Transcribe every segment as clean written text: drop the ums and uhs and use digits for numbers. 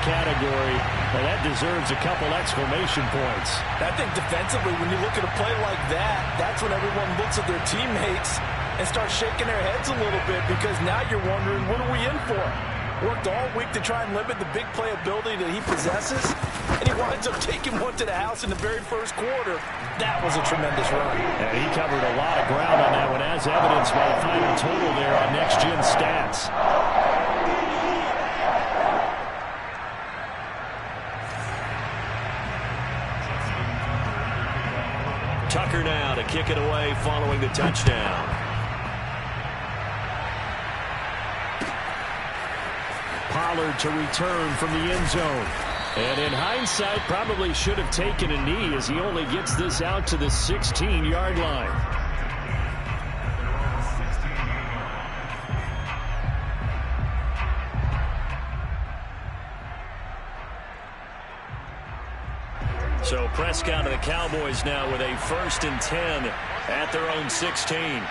category, and that deserves a couple exclamation points. I think defensively, when you look at a play like that, that's when everyone looks at their teammates and starts shaking their heads a little bit, because now you're wondering, what are we in for? Worked all week to try and limit the big play ability that he possesses, and he winds up taking one to the house in the very first quarter. That was a tremendous run. And he covered a lot of ground on that one, as evidenced by the final total there on Next Gen Stats. Tucker now to kick it away following the touchdown. Pollard to return from the end zone. And in hindsight, probably should have taken a knee, as he only gets this out to the 16-yard line. So Prescott and the Cowboys now with a 1st and 10 at their own 16.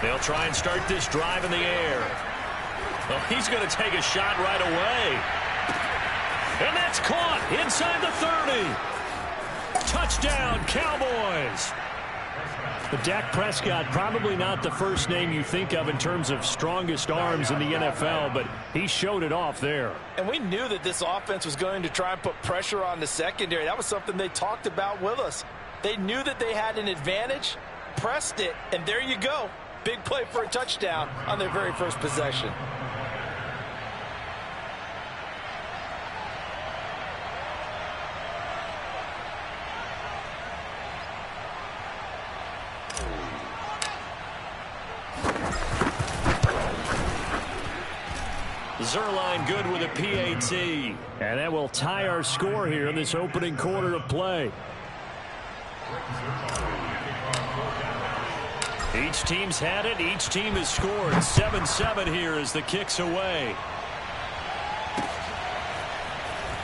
They'll try and start this drive in the air. Well, he's going to take a shot right away. And that's caught inside the 30. Touchdown, Cowboys. But Dak Prescott, probably not the first name you think of in terms of strongest arms in the NFL, but he showed it off there. And we knew that this offense was going to try and put pressure on the secondary. That was something they talked about with us. They knew that they had an advantage, pressed it, and there you go. Big play for a touchdown on their very first possession. Zerline good with a PAT. And that will tie our score here in this opening quarter of play. Each team's had it. Each team has scored. 7-7 here as the kick's away.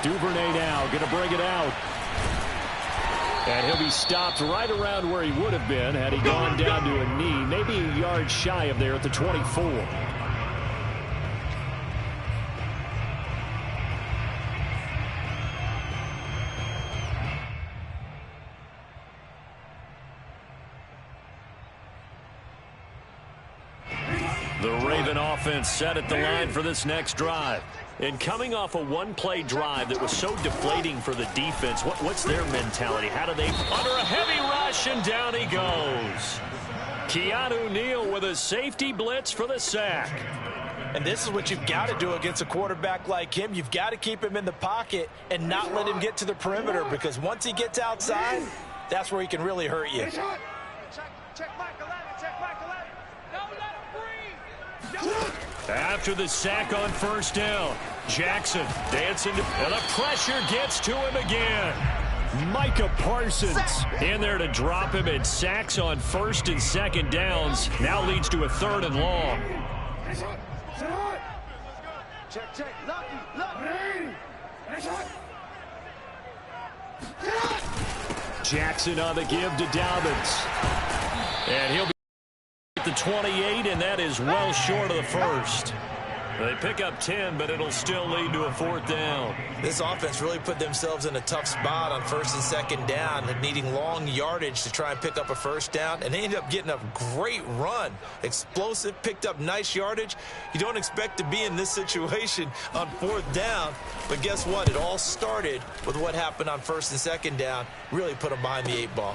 Duvernay now going to bring it out. And he'll be stopped right around where he would have been had he gone down to a knee, maybe a yard shy of there at the 24. The Raven offense set at the line for this next drive. And coming off a one-play drive that was so deflating for the defense, what's their mentality? How do they... Under a heavy rush, and down he goes. Keanu Neal with a safety blitz for the sack. And this is what you've got to do against a quarterback like him. You've got to keep him in the pocket and not let him get to the perimeter, because once he gets outside, that's where he can really hurt you. After the sack on first down, Jackson dancing, and the pressure gets to him again. Micah Parsons in there to drop him, and sacks on 1st and 2nd downs now leads to a 3rd and long. Jackson on the give to Dobbins. And he'll be at the 28, and that is well short of the 1st. They pick up 10, but it'll still lead to a 4th down. This offense really put themselves in a tough spot on 1st and 2nd down, needing long yardage to try and pick up a 1st down, and they ended up getting a great run. Explosive, picked up nice yardage. You don't expect to be in this situation on 4th down, but guess what? It all started with what happened on 1st and 2nd down. Really put them behind the 8 ball.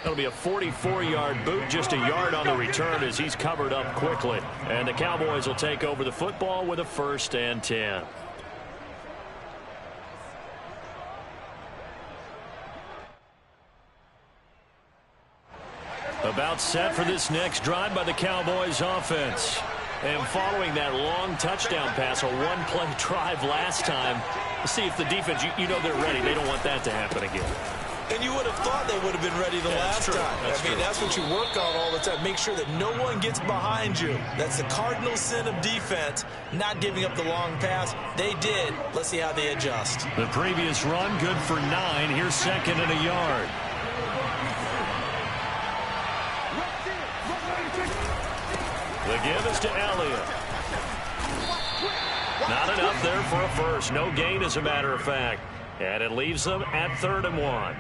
That'll be a 44-yard boot, just a yard on the return as he's covered up quickly. And the Cowboys will take over the football with a 1st and 10. About set for this next drive by the Cowboys offense. And following that long touchdown pass, a one-play drive last time, let's see if the defense, you know they're ready. They don't want that to happen again. And you would have thought they would have been ready the last time. That's what you work on all the time. Make sure that no one gets behind you. That's the cardinal sin of defense, not giving up the long pass. They did. Let's see how they adjust. The previous run, good for 9. Here's 2nd and a yard. The give is to Elliott. Not enough there for a first. No gain, as a matter of fact. And it leaves them at 3rd and 1.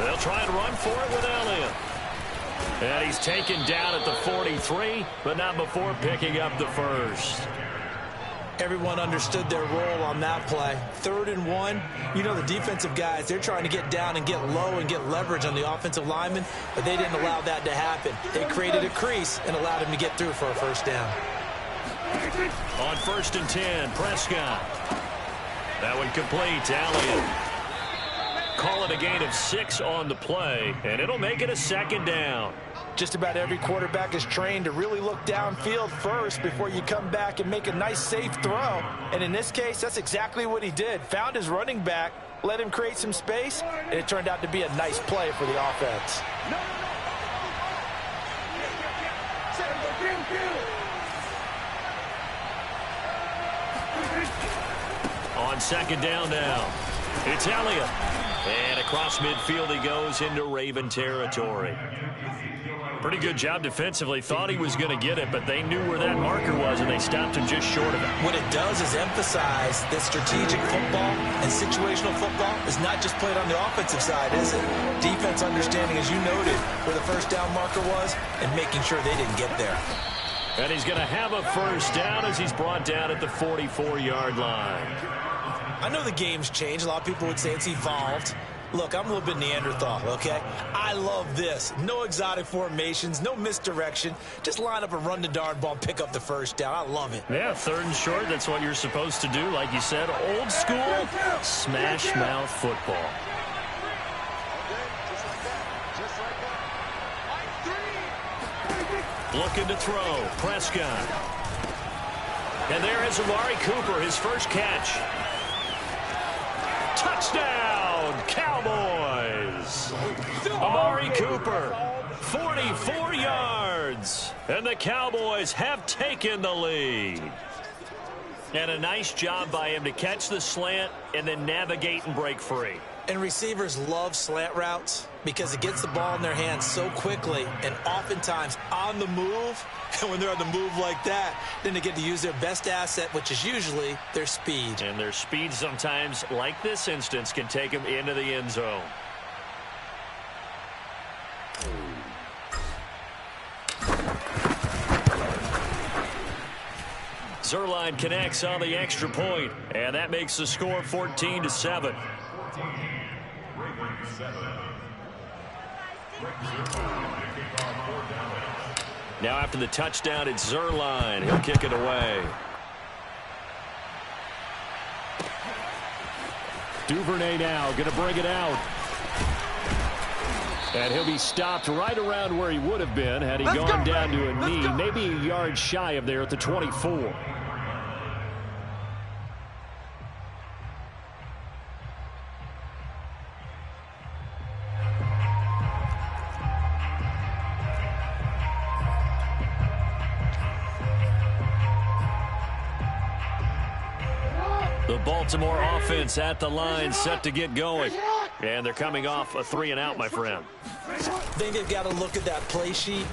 They'll try and run for it with Elliott. And he's taken down at the 43, but not before picking up the first. Everyone understood their role on that play. 3rd and 1. You know, the defensive guys, they're trying to get down and get low and get leverage on the offensive lineman, but they didn't allow that to happen. They created a crease and allowed him to get through for a first down. On 1st and 10, Prescott. That one complete to Elliott. Call it a gain of 6 on the play, and it'll make it a 2nd down. Just about every quarterback is trained to really look downfield first before you come back and make a nice, safe throw. And in this case, that's exactly what he did. Found his running back, let him create some space, and it turned out to be a nice play for the offense. On 2nd down now, it's Elliott. And across midfield he goes into Raven territory. Pretty good job defensively. Thought he was going to get it, but they knew where that marker was, and they stopped him just short of it. What it does is emphasize that strategic football and situational football is not just played on the offensive side, is it? Defense understanding, as you noted, where the first down marker was and making sure they didn't get there. And he's going to have a first down as he's brought down at the 44-yard line. I know the game's changed. A lot of people would say it's evolved. Look, I'm a little bit Neanderthal, okay? I love this. No exotic formations, no misdirection. Just line up and run the darn ball and pick up the first down. I love it. Yeah, 3rd and short, that's what you're supposed to do. Like you said, old school, smash mouth football. Looking to throw, Prescott. And there is Amari Cooper, his first catch. Touchdown, Cowboys! Amari Cooper, 44 yards, and the Cowboys have taken the lead. And a nice job by him to catch the slant and then navigate and break free. And receivers love slant routes because it gets the ball in their hands so quickly and oftentimes on the move. And when they're on the move like that, then they get to use their best asset, which is usually their speed. And their speed sometimes, like this instance, can take them into the end zone. Zuerlein connects on the extra point, and that makes the score 14-7. Now after the touchdown, it's Zuerlein. He'll kick it away. Duvernay now going to bring it out. And he'll be stopped right around where he would have been had he gone down to a knee, maybe a yard shy of there at the 24. The Baltimore offense at the line, set to get going. And they're coming off a 3-and-out, my friend. I think they've got to look at that play sheet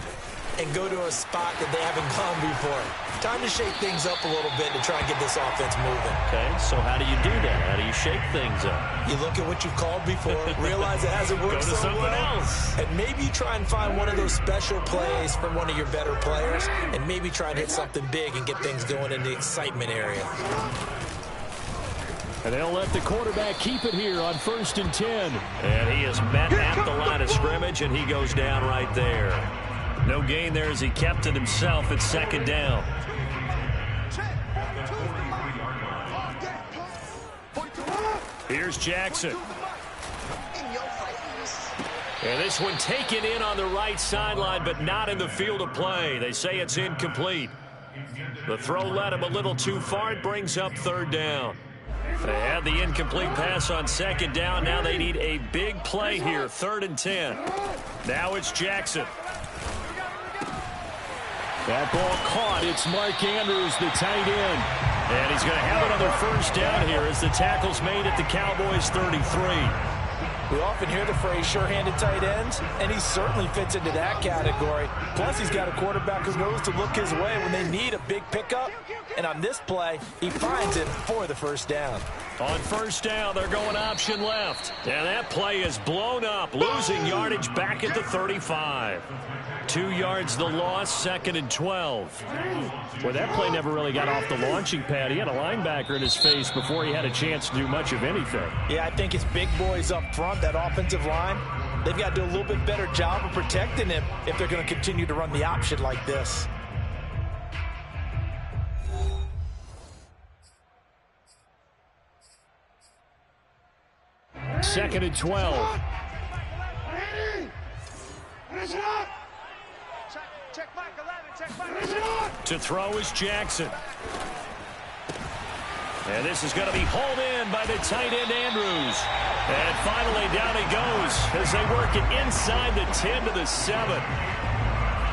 and go to a spot that they haven't gone before. Time to shake things up a little bit to try and get this offense moving. Okay, so how do you do that? How do you shake things up? You look at what you've called before, realize it hasn't worked Go to so something well, else. and maybe try and find one of those special plays from one of your better players, and maybe try and hit something big and get things going in the excitement area. And they'll let the quarterback keep it here on 1st and 10. And he is met at the line of scrimmage, and he goes down right there. No gain there as he kept it himself at 2nd down. Here's Jackson. And this one taken in on the right sideline, but not in the field of play. They say it's incomplete. The throw led him a little too far. It brings up 3rd down. They had the incomplete pass on 2nd down. Now they need a big play here, 3rd and 10. Now it's Jackson. That ball caught. It's Mark Andrews, the tight end. And he's going to have another first down here as the tackle's made at the Cowboys' 33. We often hear the phrase sure-handed tight ends, and he certainly fits into that category. Plus, he's got a quarterback who knows to look his way when they need a big pickup. And on this play, he finds it for the first down. On first down, they're going option left. And that play is blown up, losing yardage back at the 35. 2 yards the loss, 2nd and 12. Well, that play never really got off the launching pad. He had a linebacker in his face before he had a chance to do much of anything. Yeah, I think it's big boys up front, that offensive line. They've got to do a little bit better job of protecting him if they're going to continue to run the option like this. Second and 12. To throw is Jackson. And this is going to be hauled in by the tight end, Andrews. And finally, down he goes as they work it inside the 10 to the 7.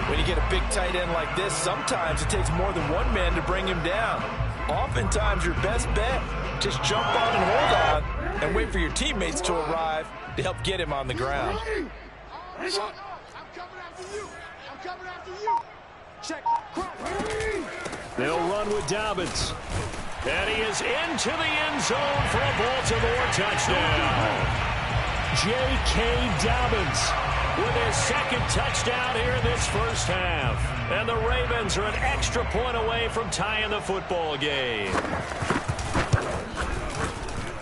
When you get a big tight end like this, sometimes it takes more than one man to bring him down. Oftentimes, your best bet, just jump on and hold on and wait for your teammates to arrive to help get him on the ground. I'm coming after you. I'm coming after you. Check. They'll run with Dobbins. And he is into the end zone for a Baltimore touchdown. J.K. Dobbins with his second touchdown here in this first half. And the Ravens are an extra point away from tying the football game.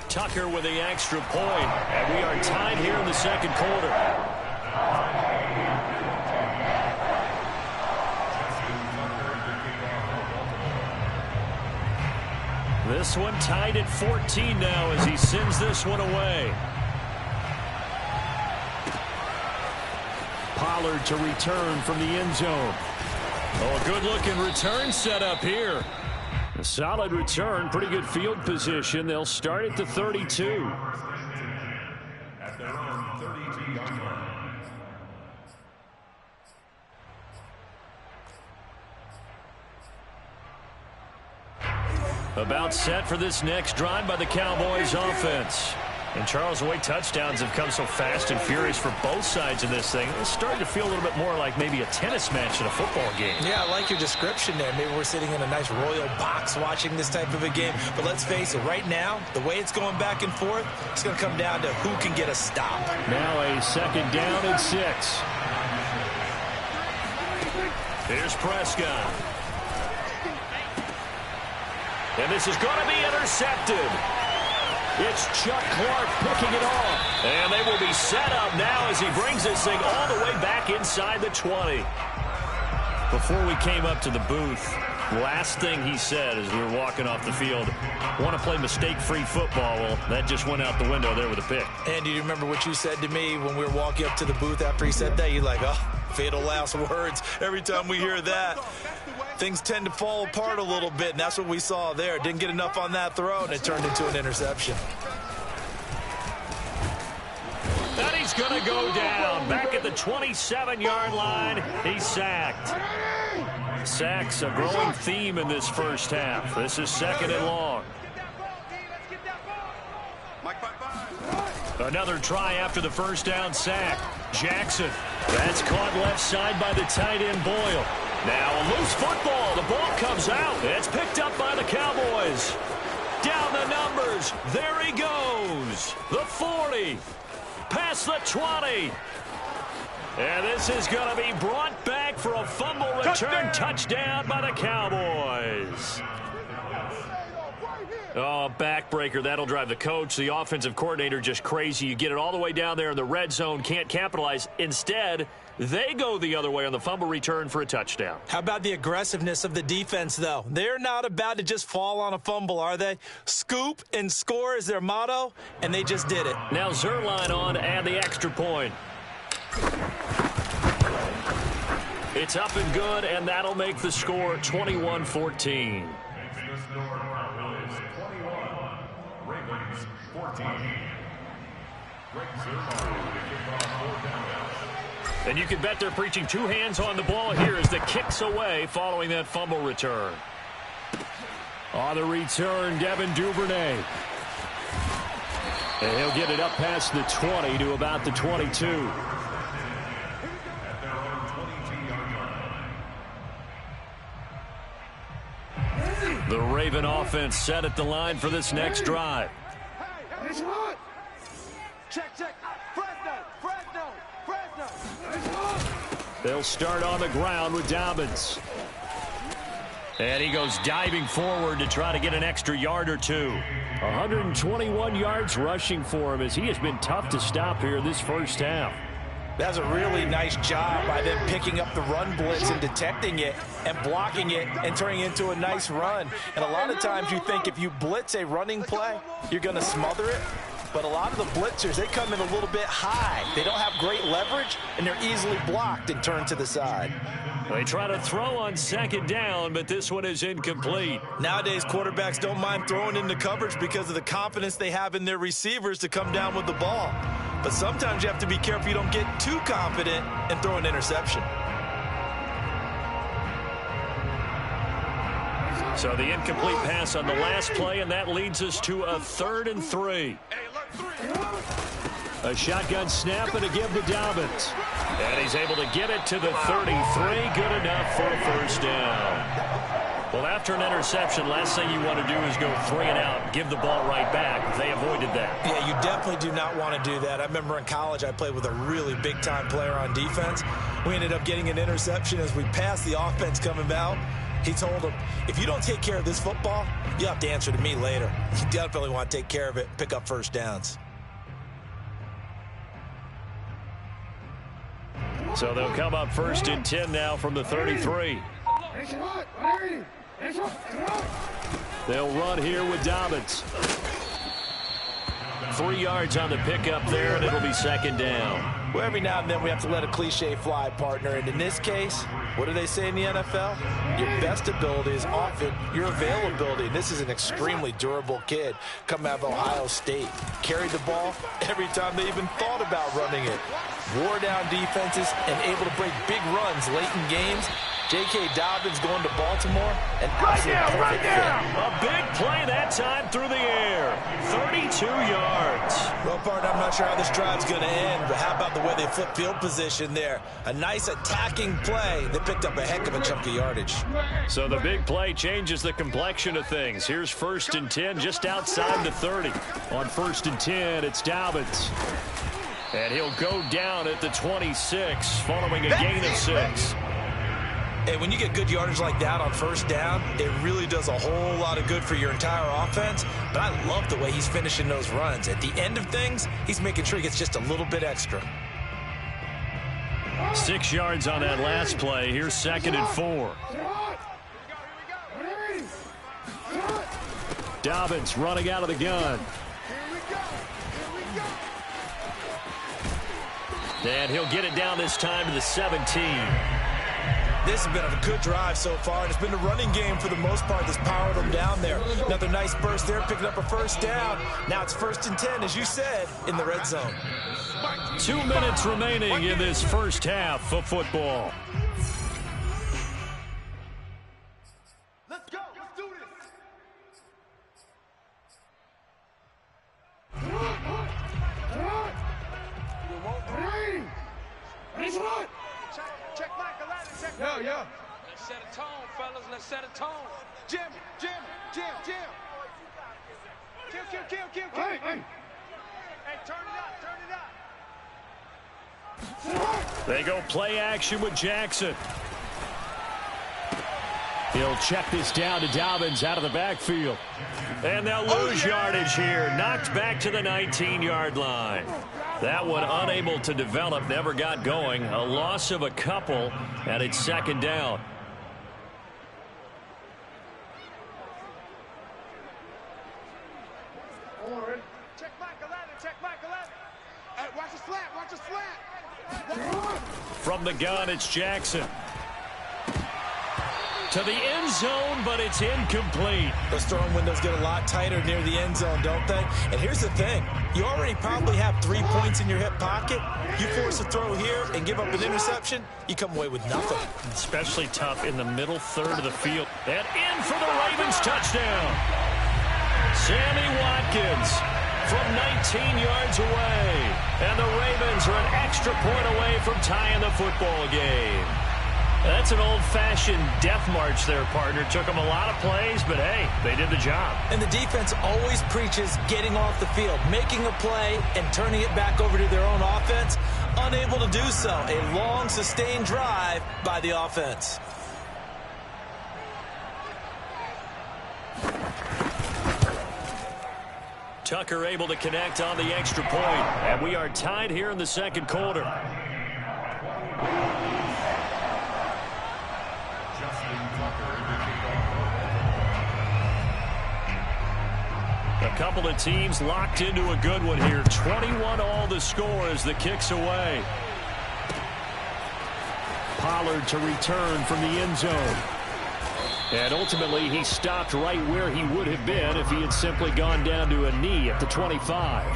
Tucker with the extra point. And we are tied here in the second quarter. This one tied at 14 now as he sends this one away. Pollard to return from the end zone. Oh, a good-looking return set up here. A solid return, pretty good field position. They'll start at the 32. At their own 32-yard line. About set for this next drive by the Cowboys offense. And Charles, the way touchdowns have come so fast and furious for both sides of this thing, it's starting to feel a little bit more like maybe a tennis match in a football game. Yeah, I like your description there. Maybe we're sitting in a nice royal box watching this type of a game. But let's face it, right now, the way it's going back and forth, it's going to come down to who can get a stop. Now a second down and 6. Here's Prescott. And this is going to be intercepted. It's Chuck Clark picking it off. And they will be set up now as he brings this thing all the way back inside the 20. Before we came up to the booth, last thing he said as we were walking off the field, want to play mistake-free football. Well, that just went out the window there with a pick. And do you remember what you said to me when we were walking up to the booth after he said that? You're like, oh, fatal last words. Every time we hear that, things tend to fall apart a little bit, and that's what we saw there. Didn't get enough on that throw, and it turned into an interception. And he's going to go down. Back at the 27-yard line, he's sacked. Sacks a growing theme in this first half. This is second and long. Another try after the first down sack. Jackson. That's caught left side by the tight end Boyle. Now a loose football. The ball comes out. It's picked up by the Cowboys. Down the numbers. There he goes. The 40. Past the 20. And this is going to be brought back for a fumble return touchdown by the Cowboys. Oh, backbreaker. That'll drive the coach, the offensive coordinator, just crazy. You get it all the way down there in the red zone, can't capitalize. Instead, they go the other way on the fumble return for a touchdown. How about the aggressiveness of the defense, though? They're not about to just fall on a fumble, are they? Scoop and score is their motto, and they just did it. Now Zerline on to add the extra point. It's up and good, and that'll make the score 21-14. And you can bet they're preaching two hands on the ball here as the kicks away following that fumble return. On the return, Devin Duvernay. And he'll get it up past the 20 to about the 22. The Raven offense set at the line for this next drive. Check. Fresno. They'll start on the ground with Dobbins. And he goes diving forward to try to get an extra yard or two. 121 yards rushing for him as he has been tough to stop here this first half. That's a really nice job by them picking up the run blitz and detecting it and blocking it and turning it into a nice run. And a lot of times you think if you blitz a running play, you're going to smother it. But a lot of the blitzers, they come in a little bit high. They don't have great leverage, and they're easily blocked and turned to the side. They try to throw on second down, but this one is incomplete. Nowadays, quarterbacks don't mind throwing into coverage because of the confidence they have in their receivers to come down with the ball. But sometimes you have to be careful you don't get too confident and throw an interception. So the incomplete pass on the last play, and that leads us to a 3rd and 3. A shotgun snap and a give to Dobbins. And he's able to get it to the 33. Good enough for a first down. Well, after an interception, last thing you want to do is go 3 and out, give the ball right back. They avoided that. Yeah, you definitely do not want to do that. I remember in college I played with a really big-time player on defense. We ended up getting an interception as we passed the offense coming out. He told him, if you don't take care of this football, you have to answer to me later. You definitely want to take care of it, pick up first downs. So they'll come up 1st and 10 now from the 33. They'll run here with Dobbins. 3 yards on the pickup there, and it'll be 2nd down. Well, every now and then we have to let a cliche fly, partner. And in this case, what do they say in the NFL? Your best ability is often your availability. And this is an extremely durable kid coming out of Ohio State. Carried the ball every time they even thought about running it. Wore down defenses and able to break big runs late in games. J.K. Dobbins going to Baltimore, an absolute perfect fit. A big play that time through the air. 32 yards. Well, partner, I'm not sure how this drive's going to end, but how about the way they flip field position there? A nice attacking play. They picked up a heck of a chunk of yardage. So the big play changes the complexion of things. Here's 1st and 10 just outside the 30. On 1st and 10, it's Dobbins. And he'll go down at the 26 following a gain of 6. And when you get good yardage like that on first down, it really does a whole lot of good for your entire offense. But I love the way he's finishing those runs. At the end of things, he's making sure he gets just a little bit extra. 6 yards on that last play. Here's 2nd and 4. Dobbins running out of the gun. And he'll get it down this time to the 17. This has been a good drive so far, and it's been a running game for the most part that's powered them down there. Another nice burst there, picking up a first down. Now it's 1st and 10, as you said, in the red zone. 2 minutes remaining in this first half of football. Let's go. Let's do this. Check Michael out. Yeah. Let's set a tone, fellas. Let's set a tone. Jim. Kill. Hey, turn it up. They go play action with Jackson. He'll check this down to Dobbins out of the backfield. And they'll lose yardage here. Knocked back to the 19-yard line. That one unable to develop, never got going. A loss of a couple, and it's 2nd down. Check Michael out. Hey, watch his flat. From the gun, it's Jackson. to the end zone, but it's incomplete. Those throwing windows get a lot tighter near the end zone, don't they? And here's the thing. You already probably have 3 points in your hip pocket. You force a throw here and give up an interception, you come away with nothing. Especially tough in the middle third of the field. And in for the Ravens touchdown. Sammy Watkins from 19 yards away. And the Ravens are an extra point away from tying the football game. That's an old-fashioned death march there, partner. Took them a lot of plays, but, hey, they did the job. And the defense always preaches getting off the field, making a play, and turning it back over to their own offense. Unable to do so. A long, sustained drive by the offense. Tucker able to connect on the extra point, and we are tied here in the second quarter. A couple of teams locked into a good one here. 21-all the score as the kick's away. Pollard to return from the end zone. And ultimately, he stopped right where he would have been if he had simply gone down to a knee at the 25.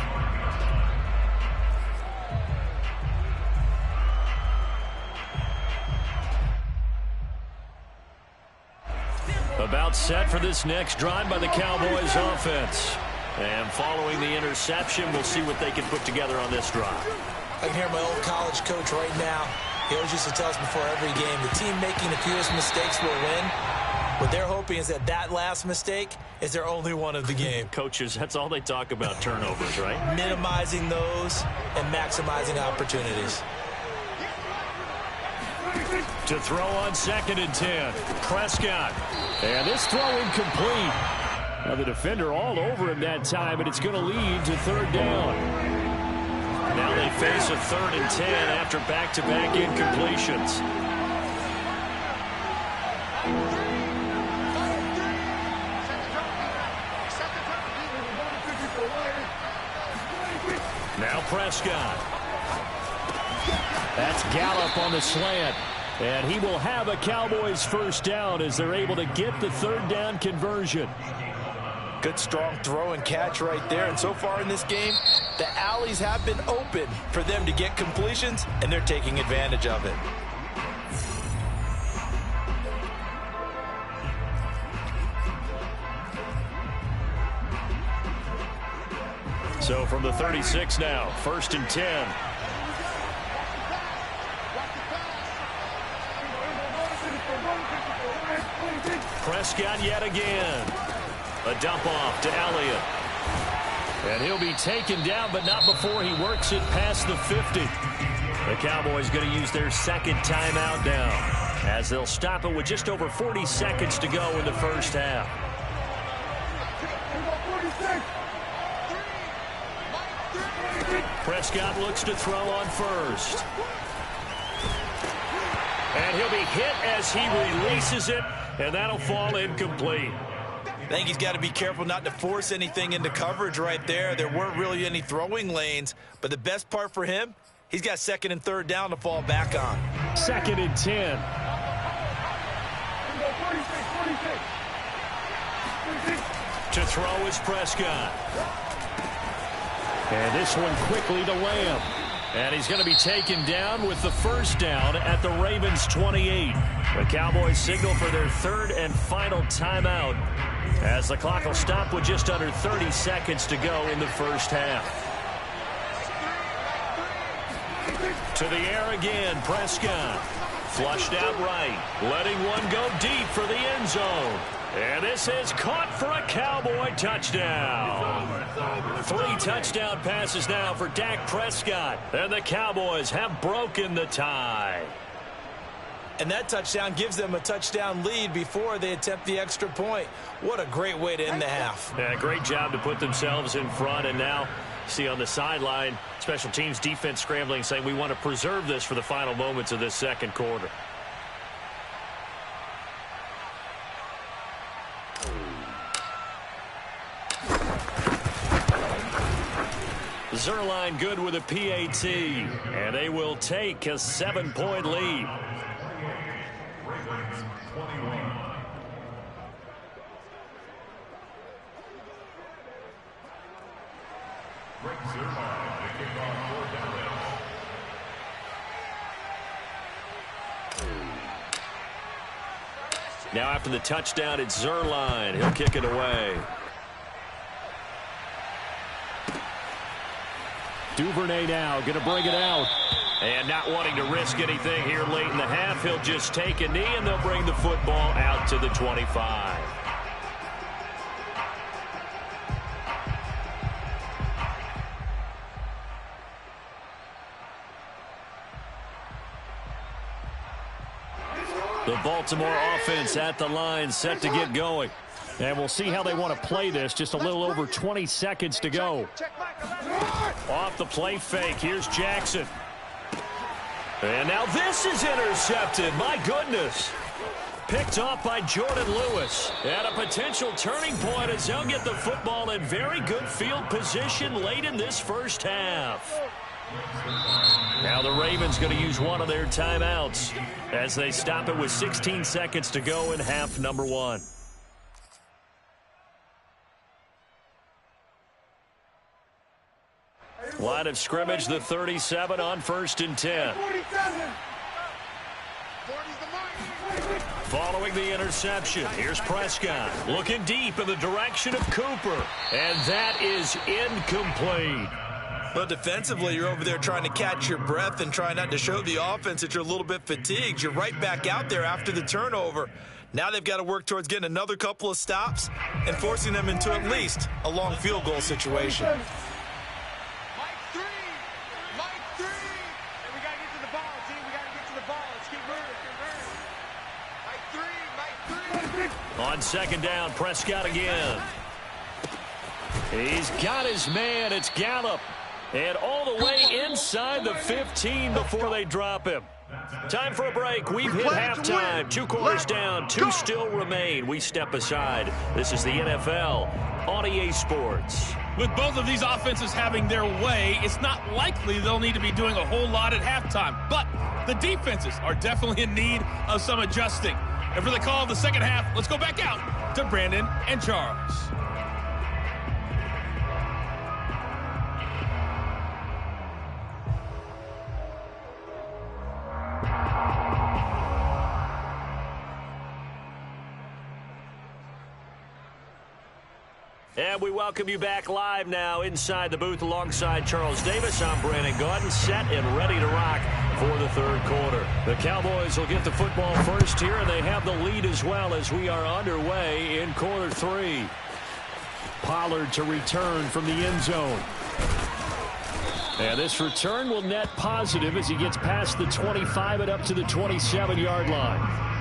About set for this next drive by the Cowboys offense. And following the interception, we'll see what they can put together on this drive. I can hear my old college coach right now. He always used to tell us before every game, the team making the fewest mistakes will win. What they're hoping is that last mistake is their only one of the game. Coaches, that's all they talk about, turnovers, right? Minimizing those and maximizing opportunities. To throw on 2nd and 10. Prescott. And this throw incomplete. Now the defender all over him that time, but it's going to lead to 3rd down. Now they face a 3rd and 10 after back-to-back incompletions. Now Prescott. That's Gallup on the slant. And he will have a Cowboys 1st down as they're able to get the 3rd down conversion. Good, strong throw and catch right there. And so far in this game, the alleys have been open for them to get completions, and they're taking advantage of it. So from the 36 now, 1st and 10. Prescott yet again. A dump off to Elliott. And he'll be taken down, but not before he works it past the 50. The Cowboys going to use their 2nd timeout now, as they'll stop it with just over 40 seconds to go in the 1st half. Prescott looks to throw on 1st. And he'll be hit as he releases it, and that'll fall incomplete. I think he's got to be careful not to force anything into coverage right there. There weren't really any throwing lanes, but the best part for him, he's got 2nd and 3rd down to fall back on. 2nd and 10. To throw is Prescott. And this one quickly to Lamb. And he's going to be taken down with the 1st down at the Ravens 28. The Cowboys signal for their 3rd and final timeout, as the clock will stop with just under 30 seconds to go in the 1st half. To the air again, Prescott. Flushed out right, letting one go deep for the end zone. And this is caught for a Cowboy touchdown. 3 touchdown passes now for Dak Prescott. And the Cowboys have broken the tie. And that touchdown gives them a touchdown lead before they attempt the extra point. What a great way to end the half. Yeah, great job to put themselves in front. And now, see on the sideline, special teams defense scrambling, saying we want to preserve this for the final moments of this 2nd quarter. Zerline good with a PAT, and they will take a 7-point lead. Now after the touchdown, it's Zuerlein. He'll kick it away. Duvernay now going to bring it out. And not wanting to risk anything here late in the half, he'll just take a knee, and they'll bring the football out to the 25. The Baltimore offense at the line, set to get going. And we'll see how they want to play this. Just a little over 20 seconds to go. Off the play fake, here's Jackson. And now this is intercepted. My goodness. Picked off by Jordan Lewis. At a potential turning point as they'll get the football in very good field position late in this first half. Now the Ravens going to use one of their timeouts as they stop it with 16 seconds to go in half number 1. Line of scrimmage, the 37 on 1st and 10. Following the interception, here's Prescott looking deep in the direction of Cooper. And that is incomplete. Well, defensively, you're over there trying to catch your breath and try not to show the offense that you're a little bit fatigued. You're right back out there after the turnover. Now they've got to work towards getting another couple of stops and forcing them into at least a long field goal situation. On 2nd down, Prescott again. He's got his man. It's Gallup. And all the way inside the 15 before they drop him. Time for a break. We've hit halftime. 2 quarters down. 2 still remain. We step aside. This is the NFL on EA Sports. With both of these offenses having their way, it's not likely they'll need to be doing a whole lot at halftime. But the defenses are definitely in need of some adjusting. And for the call of the second half, let's go back out to Brandon and Charles. And we welcome you back live now inside the booth alongside Charles Davis. I'm Brandon Gaudin, set and ready to rock for the 3rd quarter. The Cowboys will get the football first here, and they have the lead as well as we are underway in quarter 3. Pollard to return from the end zone. And this return will net positive as he gets past the 25 and up to the 27-yard line.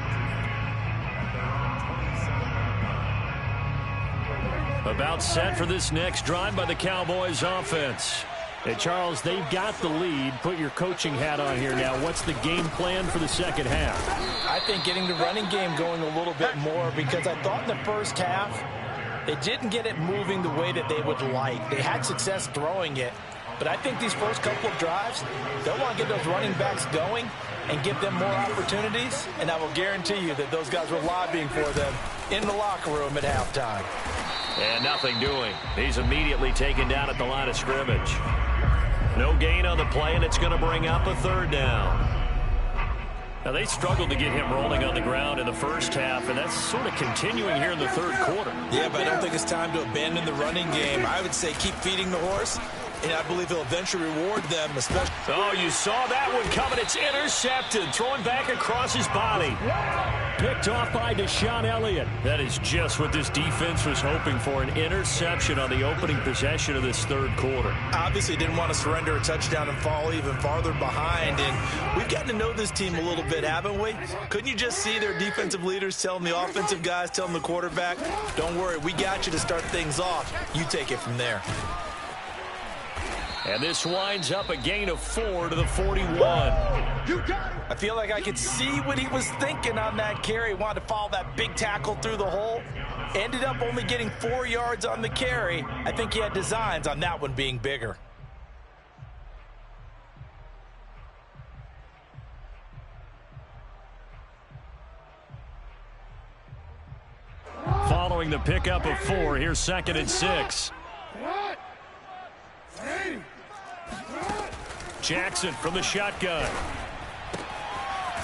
About set for this next drive by the Cowboys offense. Hey, Charles, they've got the lead. Put your coaching hat on here now. What's the game plan for the second half? I think getting the running game going a little bit more, because I thought in the first half they didn't get it moving the way that they would like. They had success throwing it, but I think these first couple of drives, they'll want to get those running backs going and give them more opportunities, and I will guarantee you that those guys were lobbying for them in the locker room at halftime. And nothing doing. He's immediately taken down at the line of scrimmage. No gain on the play, and it's going to bring up a 3rd down. Now, they struggled to get him rolling on the ground in the first half, and that's sort of continuing here in the 3rd quarter. Yeah, but I don't think it's time to abandon the running game. I would say keep feeding the horse, and I believe he'll eventually reward them, especially. Oh, you saw that one coming. It's intercepted. Throwing back across his body. Picked off by Deshaun Elliott. That is just what this defense was hoping for, an interception on the opening possession of this 3rd quarter. Obviously didn't want to surrender a touchdown and fall even farther behind, and we've gotten to know this team a little bit, haven't we? Couldn't you just see their defensive leaders telling the offensive guys, telling the quarterback, don't worry, we got you to start things off. You take it from there. And this winds up a gain of 4 to the 41. I feel like I could see what he was thinking on that carry. Wanted to follow that big tackle through the hole. Ended up only getting 4 yards on the carry. I think he had designs on that one being bigger. Following the pickup of 4, here's 2nd and 6. Jackson from the shotgun.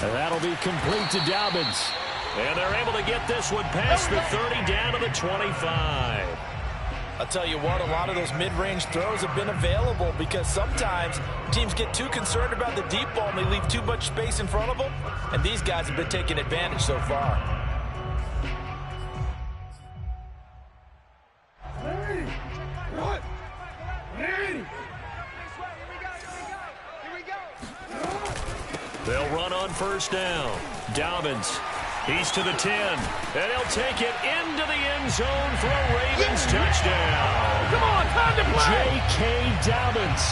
And that'll be complete to Dobbins. And they're able to get this one past the 30 down to the 25. I'll tell you what, a lot of those mid-range throws have been available because sometimes teams get too concerned about the deep ball and they leave too much space in front of them, and these guys have been taking advantage so far. What? They'll run on first down. Dobbins, he's to the 10, and he'll take it into the end zone for a Ravens touchdown. Come on, time to play. J.K. Dobbins,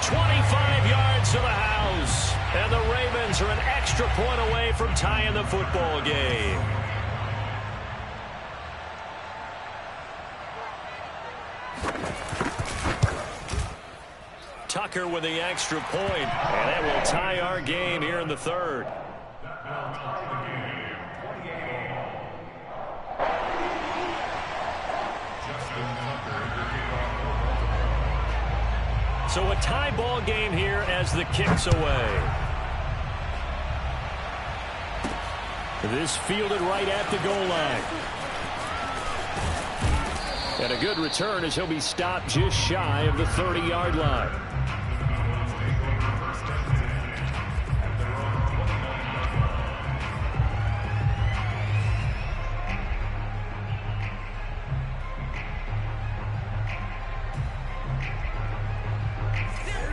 25 yards to the house, and the Ravens are an extra point away from tying the football game. Tucker with the extra point, and that will tie our game here in the third. So a tie ball game here as the kick's away. This fielded right at the goal line. And a good return as he'll be stopped just shy of the 30-yard line.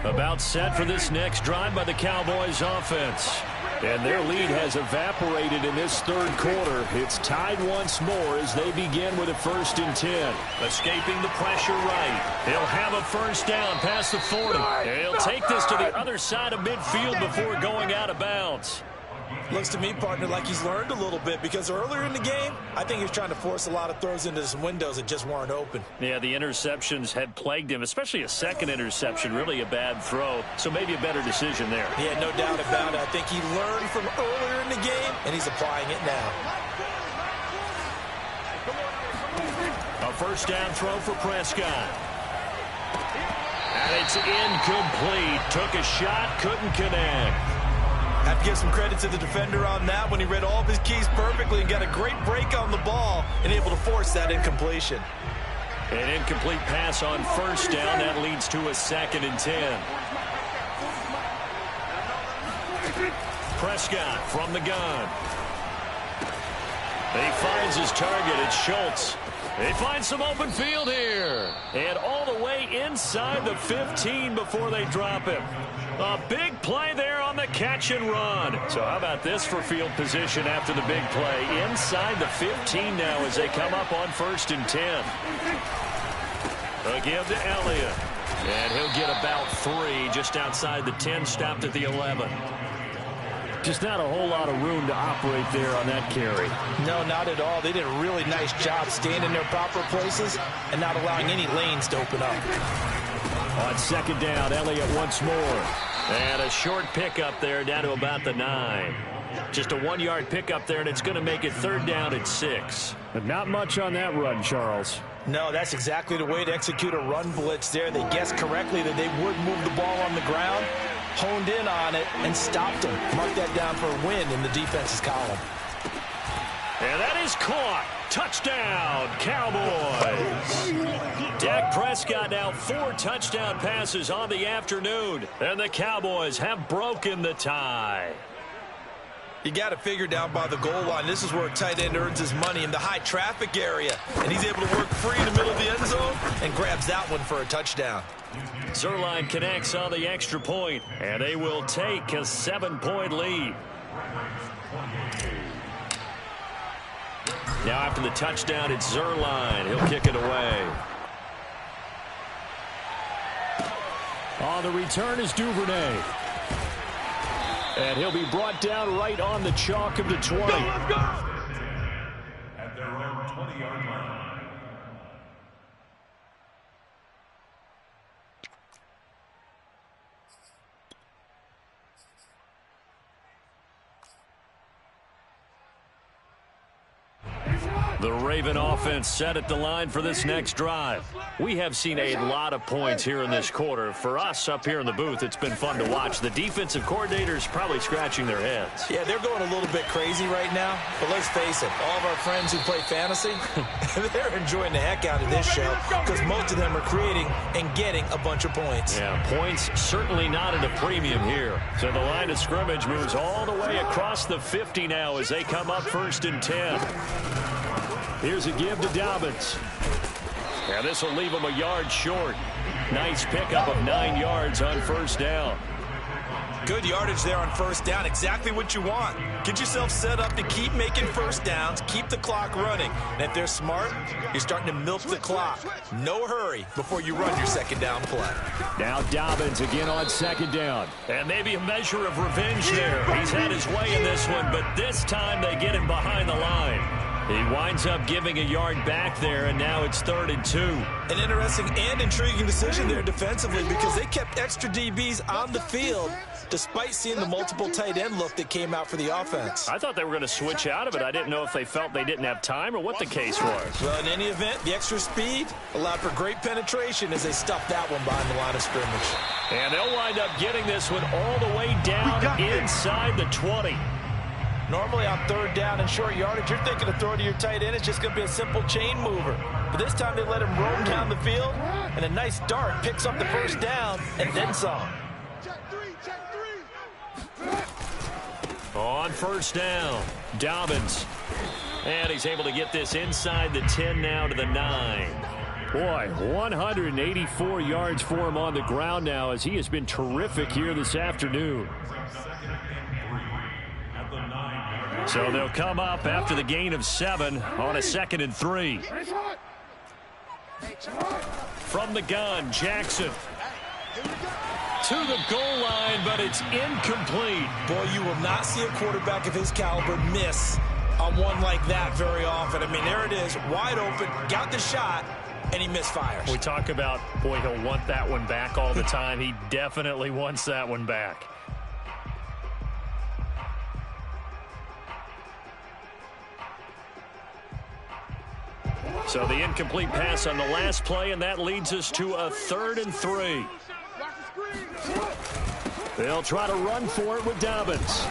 About set for this next drive by the Cowboys offense. And their lead has evaporated in this third quarter. It's tied once more as they begin with a 1st and 10. Escaping the pressure right. He'll have a first down past the 40. And he'll take this to the other side of midfield before going out of bounds. Looks to me, partner, like he's learned a little bit because earlier in the game, I think he was trying to force a lot of throws into some windows that just weren't open. Yeah, the interceptions had plagued him, especially a second interception, really a bad throw. So maybe a better decision there. Yeah, no doubt about it. I think he learned from earlier in the game, and he's applying it now. A first down throw for Prescott. And it's incomplete. Took a shot, couldn't connect. Have to give some credit to the defender on that when he read all of his keys perfectly and got a great break on the ball and able to force that incompletion. An incomplete pass on first down. That leads to a 2nd and 10. Prescott from the gun. He finds his target. It's Schultz. They find some open field here. And all the way inside the 15 before they drop him. A big play there on the catch and run. So how about this for field position after the big play? Inside the 15 now as they come up on 1st and 10. They'll give to Elliott. And he'll get about 3 just outside the 10, stopped at the 11. Just not a whole lot of room to operate there on that carry. No, not at all. They did a really nice job staying in their proper places and not allowing any lanes to open up. On 2nd down, Elliott once more. And a short pickup there down to about the 9. Just a 1-yard pickup there, and it's going to make it 3rd down and 6. But not much on that run, Charles. No, that's exactly the way to execute a run blitz there. They guessed correctly that they would move the ball on the ground, honed in on it, and stopped them. Mark that down for a win in the defense's column. And that is caught. Touchdown, Cowboys. Dak Prescott now 4 touchdown passes on the afternoon. And the Cowboys have broken the tie. You got to figure down by the goal line. This is where a tight end earns his money, in the high traffic area. And he's able to work free in the middle of the end zone and grabs that one for a touchdown. Zuerlein connects on the extra point, and they will take a 7-point lead. Now after the touchdown, it's Zuerlein. He'll kick it away. On the return is Duvernay. And he'll be brought down right on the chalk of the 20. Let's go! At their own 20-yard line. The Raven offense set at the line for this next drive. We have seen a lot of points here in this quarter. For us up here in the booth, it's been fun to watch. The defensive coordinators probably scratching their heads. Yeah, they're going a little bit crazy right now. But let's face it, all of our friends who play fantasy, they're enjoying the heck out of this show because most of them are creating and getting a bunch of points. Yeah, points certainly not at a premium here. So the line of scrimmage moves all the way across the 50 now as they come up 1st and 10. Here's a give to Dobbins. Yeah, this will leave him a yard short. Nice pickup of 9 yards on 1st down. Good yardage there on 1st down. Exactly what you want. Get yourself set up to keep making 1st downs, keep the clock running. And if they're smart, you're starting to milk the clock. No hurry before you run your 2nd down play. Now Dobbins again on 2nd down. And maybe a measure of revenge there. He's had his way in this one, but this time they get him behind the line. He winds up giving a yard back there, and now it's 3rd and 2. An interesting and intriguing decision there defensively because they kept extra DBs on the field despite seeing the multiple tight end look that came out for the offense. I thought they were going to switch out of it. I didn't know if they felt they didn't have time or what the case was. Well, in any event, the extra speed allowed for great penetration as they stuffed that one behind the line of scrimmage. And they'll wind up getting this one all the way down inside the 20. Normally on 3rd down and short yardage, you're thinking of throwing to your tight end. It's just going to be a simple chain mover. But this time they let him roam down the field, and a nice dart picks up the 1st down and then some. On 1st down, Dobbins. And he's able to get this inside the 10 now to the 9. Boy, 184 yards for him on the ground now as he has been terrific here this afternoon. So they'll come up after the gain of 7 on a 2nd and 3. From the gun, Jackson. To the goal line, but it's incomplete. Boy, you will not see a quarterback of his caliber miss on one like that very often. I mean, there it is, wide open, got the shot, and he misfires. We talk about, boy, he'll want that one back all the time. He definitely wants that one back. So the incomplete pass on the last play, and that leads us to a 3rd and 3. They'll try to run for it with Dobbins.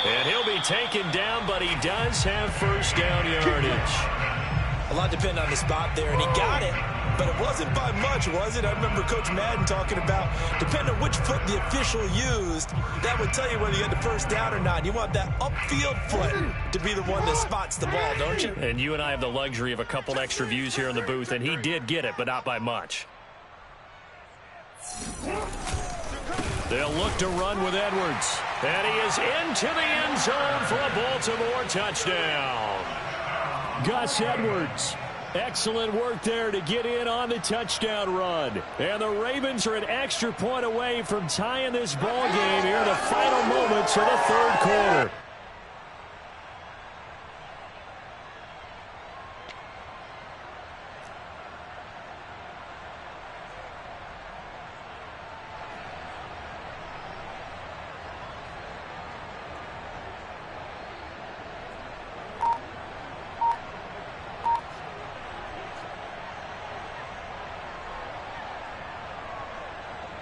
And he'll be taken down, but he does have 1st down yardage. A lot depended on the spot there, and he got it. But it wasn't by much, was it? I remember Coach Madden talking about, depending on which foot the official used, that would tell you whether you had the 1st down or not. You want that upfield foot to be the one that spots the ball, don't you? And you and I have the luxury of a couple extra views here in the booth, and he did get it, but not by much. They'll look to run with Edwards. And he is into the end zone for a Baltimore touchdown. Gus Edwards. Excellent work there to get in on the touchdown run. And the Ravens are an extra point away from tying this ball game here in the final moments of the 3rd quarter.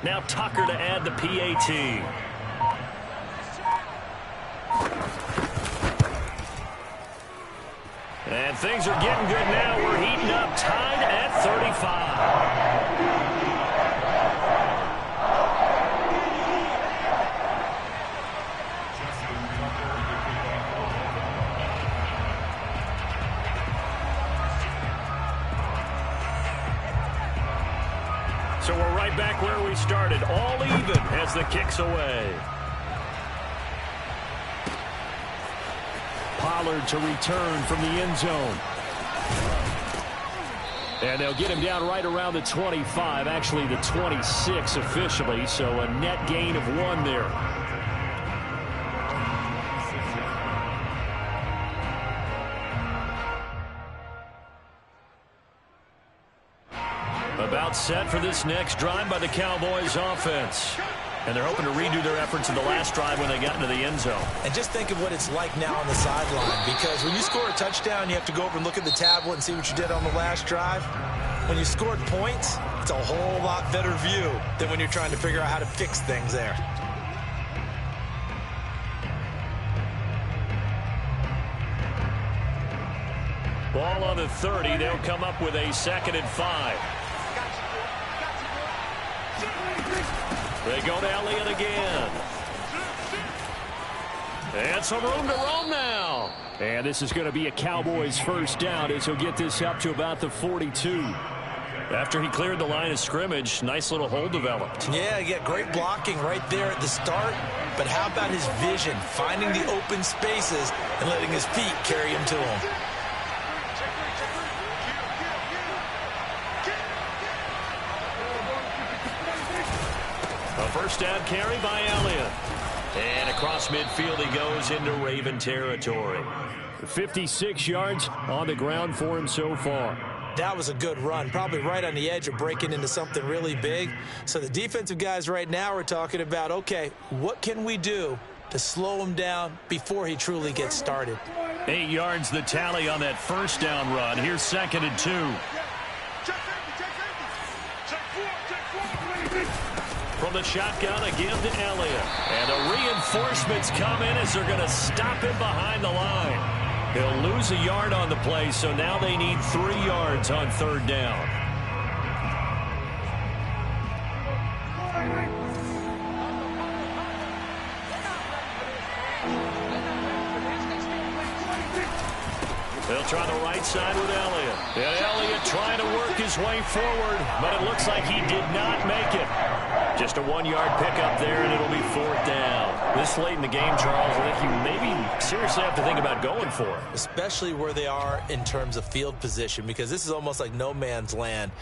Now Tucker to add the PAT. And things are getting good now. We're heating up, tied at 35. So we're right back where we started, all even as the kick's away. Pollard to return from the end zone. And they'll get him down right around the 25, actually the 26 officially, so a net gain of 1 there. About set for this next drive by the Cowboys offense. And they're hoping to redo their efforts in the last drive when they got into the end zone. And just think of what it's like now on the sideline, because when you score a touchdown, you have to go over and look at the tablet and see what you did on the last drive. When you scored points, it's a whole lot better view than when you're trying to figure out how to fix things there. Ball on the 30. They'll come up with a 2nd and 5. They go to Elliott again. And some room to roam now. And this is going to be a Cowboys first down as he'll get this up to about the 42. After he cleared the line of scrimmage, nice little hole developed. Yeah, you get great blocking right there at the start. But how about his vision, finding the open spaces and letting his feet carry him to him? A first down carry by Elliott. And across midfield he goes into Raven territory. 56 yards on the ground for him so far. That was a good run, probably right on the edge of breaking into something really big. So the defensive guys right now are talking about, okay, what can we do to slow him down before he truly gets started? 8 yards the tally on that first down run. Here's 2nd and 2. From the shotgun again to Elliott. And the reinforcements come in as they're going to stop him behind the line. He'll lose a yard on the play, so now they need 3 yards on 3rd down. They'll try the right side with Elliott. And Elliott trying to work his way forward, but it looks like he did not make it. Just a 1-yard pickup there, and it'll be 4th down. This late in the game, Charles, I think you maybe seriously have to think about going for it. Especially where they are in terms of field position, because this is almost like no man's land.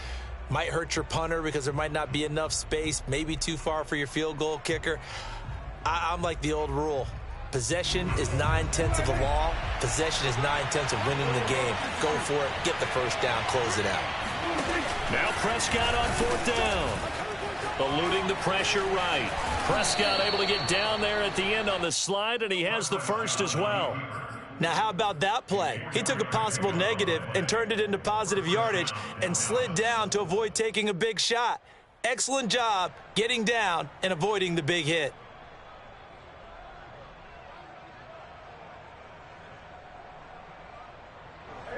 Might hurt your punter because there might not be enough space, maybe too far for your field goal kicker. I'm like the old rule. Possession is 9/10 of the law. Possession is 9/10 of winning the game. Go for it. Get the first down. Close it out. Now Prescott on 4th down. Eluding the pressure right. Prescott able to get down there at the end on the slide, and he has the first as well. Now, how about that play? He took a possible negative and turned it into positive yardage and slid down to avoid taking a big shot. Excellent job getting down and avoiding the big hit.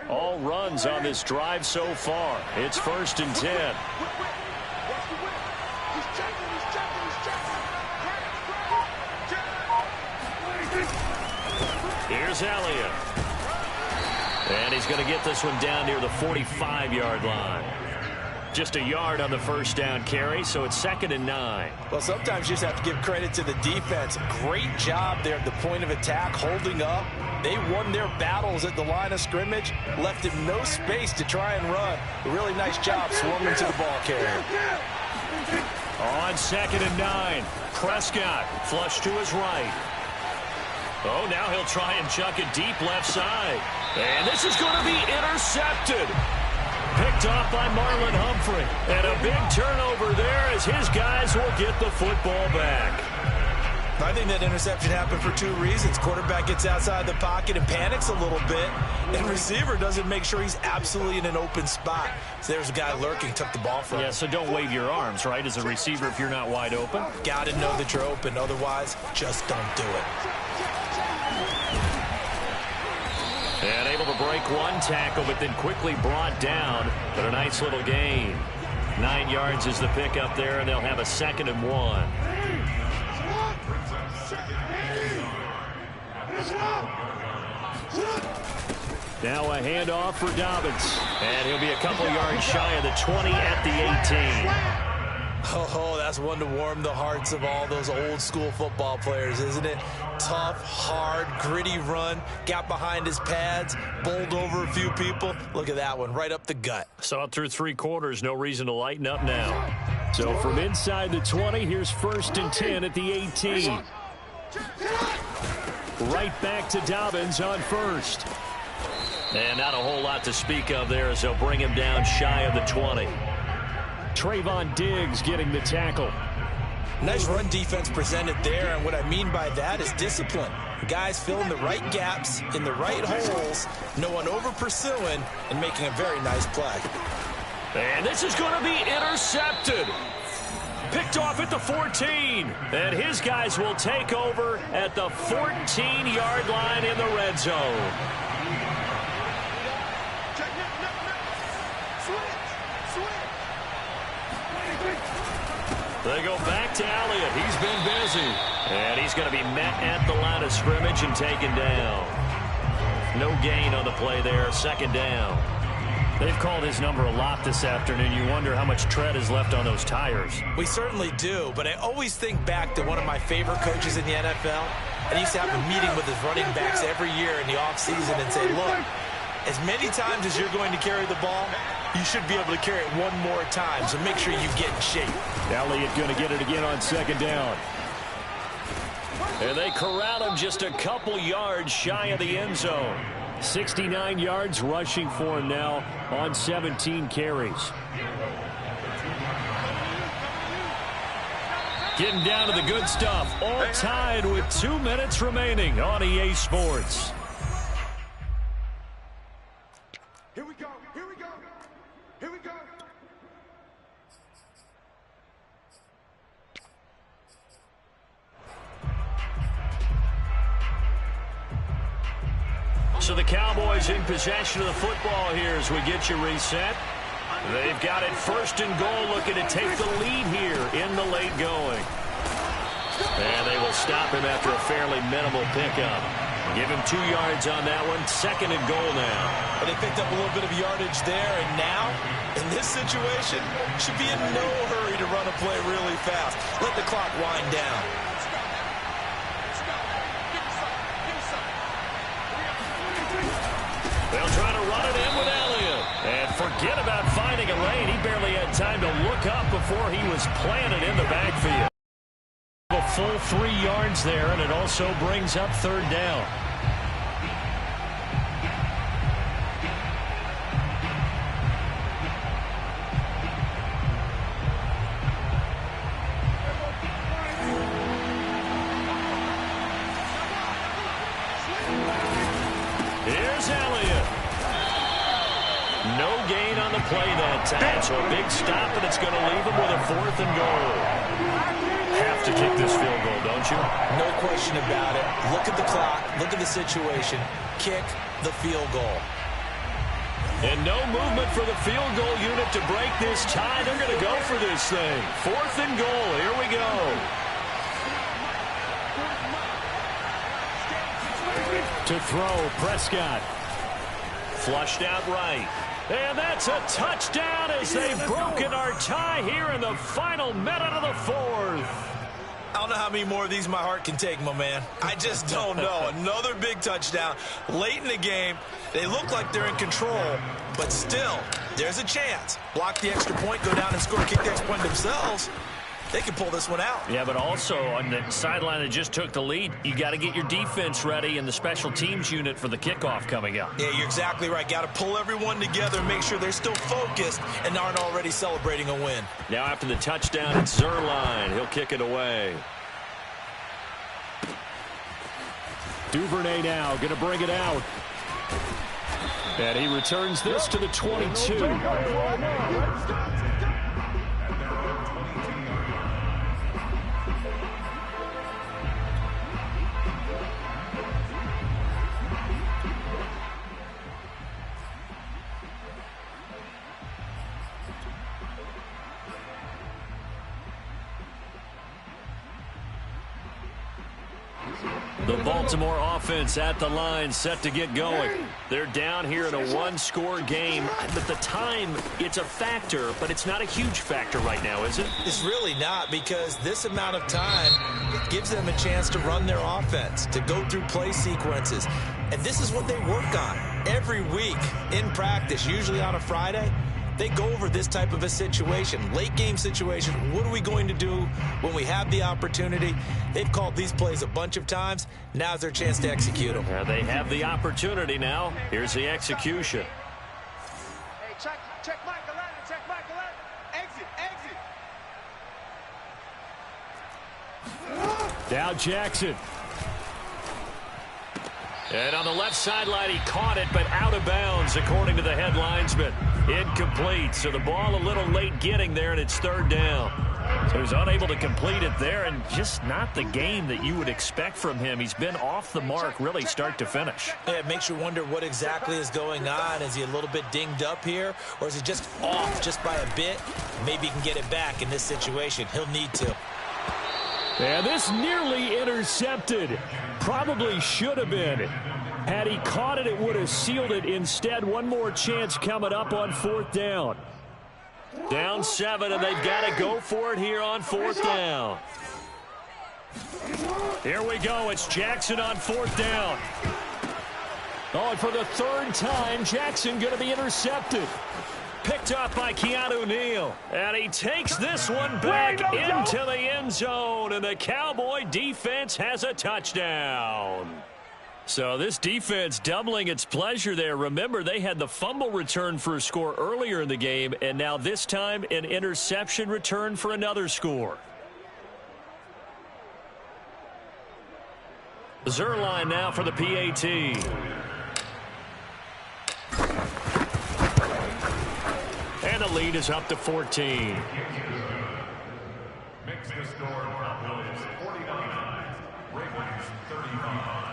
All runs on this drive so far. It's 1st and 10. Here's Elliott. And he's going to get this one down near the 45-yard line. Just a yard on the first down carry, so it's 2nd and 9. Well, sometimes you just have to give credit to the defense. Great job there at the point of attack, holding up. They won their battles at the line of scrimmage, left him no space to try and run. A really nice job swarming to the ball carrier. On 2nd and 9, Prescott flush to his right. Oh, now he'll try and chuck it deep left side. And this is going to be intercepted. Picked off by Marlon Humphrey. And a big turnover there as his guys will get the football back. I think that interception happened for 2 reasons. Quarterback gets outside the pocket and panics a little bit. And receiver doesn't make sure he's absolutely in an open spot. So there's a guy lurking, took the ball from him. Yeah, so don't wave your arms, right, as a receiver if you're not wide open. Got to know that you're open. Otherwise, just don't do it. And able to break one tackle, but then quickly brought down. But a nice little gain. 9 yards is the pickup there, and they'll have a 2nd and 1. Now a handoff for Dobbins. And he'll be a couple yards shy of the 20 at the 18. Oh, that's one to warm the hearts of all those old school football players, isn't it? Tough, hard, gritty run. Got behind his pads, bowled over a few people. Look at that one, right up the gut. Saw it through 3 quarters. No reason to lighten up now. So from inside the 20, here's 1st and 10 at the 18. Right back to Dobbins on 1st. And not a whole lot to speak of there as they'll bring him down shy of the 20. Trayvon Diggs getting the tackle. Nice run defense presented there, and what I mean by that is discipline. Guys filling the right gaps in the right holes, no one over pursuing, and making a very nice play. And this is going to be intercepted. Picked off at the 14. And his guys will take over at the 14-yard line in the red zone. They go back to Elliott. He's been busy. And he's going to be met at the line of scrimmage and taken down. No gain on the play there. Second down. They've called his number a lot this afternoon. You wonder how much tread is left on those tires. We certainly do, but I always think back to one of my favorite coaches in the NFL. And he used to have a meeting with his running backs every year in the offseason and say, look, as many times as you're going to carry the ball, you should be able to carry it one more time, so make sure you get in shape. Elliott going to get it again on second down. And they corral him just a couple yards shy of the end zone. 69 yards rushing for him now on 17 carries. Getting down to the good stuff. All tied with 2 minutes remaining on EA Sports. Here we go. Here we go. Here we go. So the Cowboys in possession of the football here as we get you reset. They've got it first and goal, looking to take the lead here in the late going. And they will stop him after a fairly minimal pickup. Give him 2 yards on that one. Second and goal now. But they picked up a little bit of yardage there, and now, in this situation, should be in no hurry to run a play really fast. Let the clock wind down. They'll try to run it in with Elliott. And forget about finding a lane. He barely had time to look up before he was planted in the backfield. A full 3 yards there, and it also brings up third down. Here's Elliott. No gain on the play that time, so a big stop, and it's going to leave him with a 4th and goal. Have to kick this field goal, don't you? No question about it. Look at the clock. Look at the situation. Kick the field goal. And no movement for the field goal unit to break this tie. They're going to go for this thing. 4th and goal. Here we go. To throw, Prescott. Flushed out right. And that's a touchdown as they've broken our tie here in the final minute of the 4th. I don't know how many more of these my heart can take, my man. I just don't know. Another big touchdown late in the game. They look like they're in control, but still, there's a chance. Block the extra point, go down and score, kick the extra point themselves. They can pull this one out. Yeah, but also on the sideline that just took the lead, you got to get your defense ready and the special teams unit for the kickoff coming up. Yeah, you're exactly right. Got to pull everyone together and make sure they're still focused and aren't already celebrating a win. Now after the touchdown, it's Zerline. He'll kick it away. Duvernay now going to bring it out. And he returns this to the 22. The Baltimore offense at the line, set to get going. They're down here in a one-score game, but the time, it's a factor, but it's not a huge factor right now, is it? It's really not, because this amount of time gives them a chance to run their offense, to go through play sequences. And this is what they work on every week in practice, usually on a Friday. They go over this type of a situation, late game situation. What are we going to do when we have the opportunity? They've called these plays a bunch of times. Now's their chance to execute them. They have the opportunity now. Here's the execution. Hey, check Michael Allen, check Michael Allen. Exit, exit. Now Jackson. And on the left sideline, he caught it, but out of bounds, according to the head linesman. Incomplete, so the ball a little late getting there, and it's third down. So he's unable to complete it there, and just not the game that you would expect from him. He's been off the mark, really, start to finish. Yeah, it makes you wonder what exactly is going on. Is he a little bit dinged up here, or is he just off just by a bit? Maybe he can get it back in this situation. He'll need to. And this nearly intercepted. Probably should have been. Had he caught it, it would have sealed it. Instead, one more chance coming up on fourth down. Down 7, and they've got to go for it here on fourth down. Here we go. It's Jackson on fourth down. Oh, and for the third time, Jackson going to be intercepted. Picked up by Keanu Neal. And he takes this one back into the end zone. And the Cowboy defense has a touchdown. So this defense doubling its pleasure there. Remember, they had the fumble return for a score earlier in the game. And now this time, an interception return for another score. Zerline now for the PAT. And the lead is up to 14. Makes the score Cowboys 49, Ravens 35.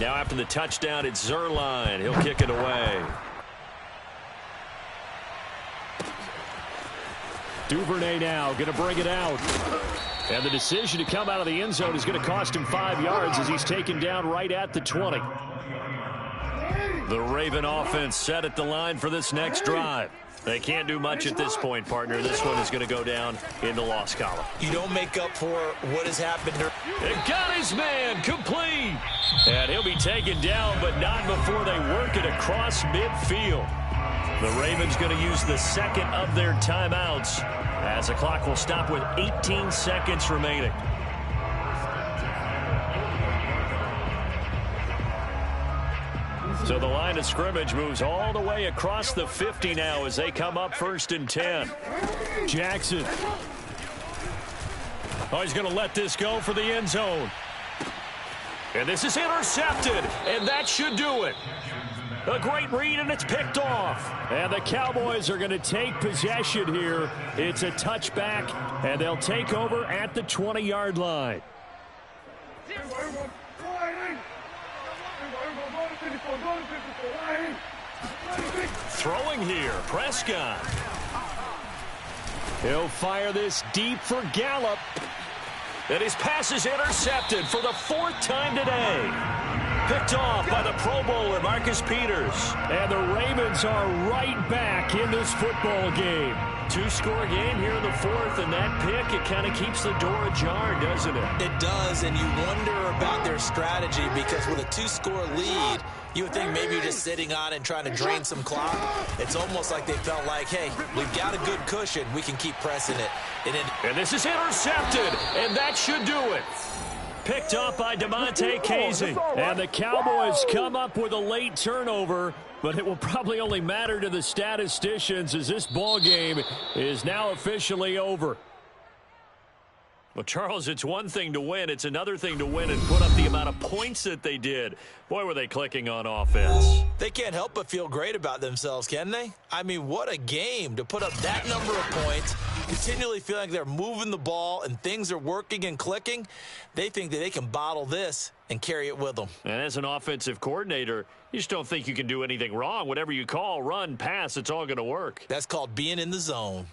Now after the touchdown, it's Zerline. He'll kick it away. Duvernay now going to bring it out. And the decision to come out of the end zone is going to cost him 5 yards as he's taken down right at the 20. The Raven offense set at the line for this next drive. They can't do much at this point, partner. This one is going to go down in the loss column. You don't make up for what has happened. It got his man complete. And he'll be taken down, but not before they work it across midfield. The Ravens going to use the second of their timeouts as the clock will stop with 18 seconds remaining. So the line of scrimmage moves all the way across the 50 now as they come up 1st and 10. Jackson. Oh, he's going to let this go for the end zone. And this is intercepted, and that should do it. A great read, and it's picked off. And the Cowboys are going to take possession here. It's a touchback, and they'll take over at the 20-yard line. Throwing here, Prescott. He'll fire this deep for Gallup. And his pass is intercepted for the 4th time today. Picked off by the Pro Bowler, Marcus Peters. And the Ravens are right back in this football game. 2-score game here in the 4th, and that pick, it kind of keeps the door ajar, doesn't it? It does, and you wonder about their strategy because with a 2-score lead, you would think maybe you're just sitting on it and trying to drain some clock. It's almost like they felt like, hey, we've got a good cushion. We can keep pressing it. And this is intercepted, and that should do it. Picked up by DeMonte Casey. And the Cowboys come up with a late turnover, but it will probably only matter to the statisticians as this ball game is now officially over. Well, Charles, it's one thing to win. It's another thing to win and put up the amount of points that they did. Boy, were they clicking on offense. They can't help but feel great about themselves, can they? I mean, what a game to put up that number of points, continually feeling like they're moving the ball and things are working and clicking. They think that they can bottle this and carry it with them. And as an offensive coordinator, you just don't think you can do anything wrong. Whatever you call, run, pass, it's all going to work. That's called being in the zone.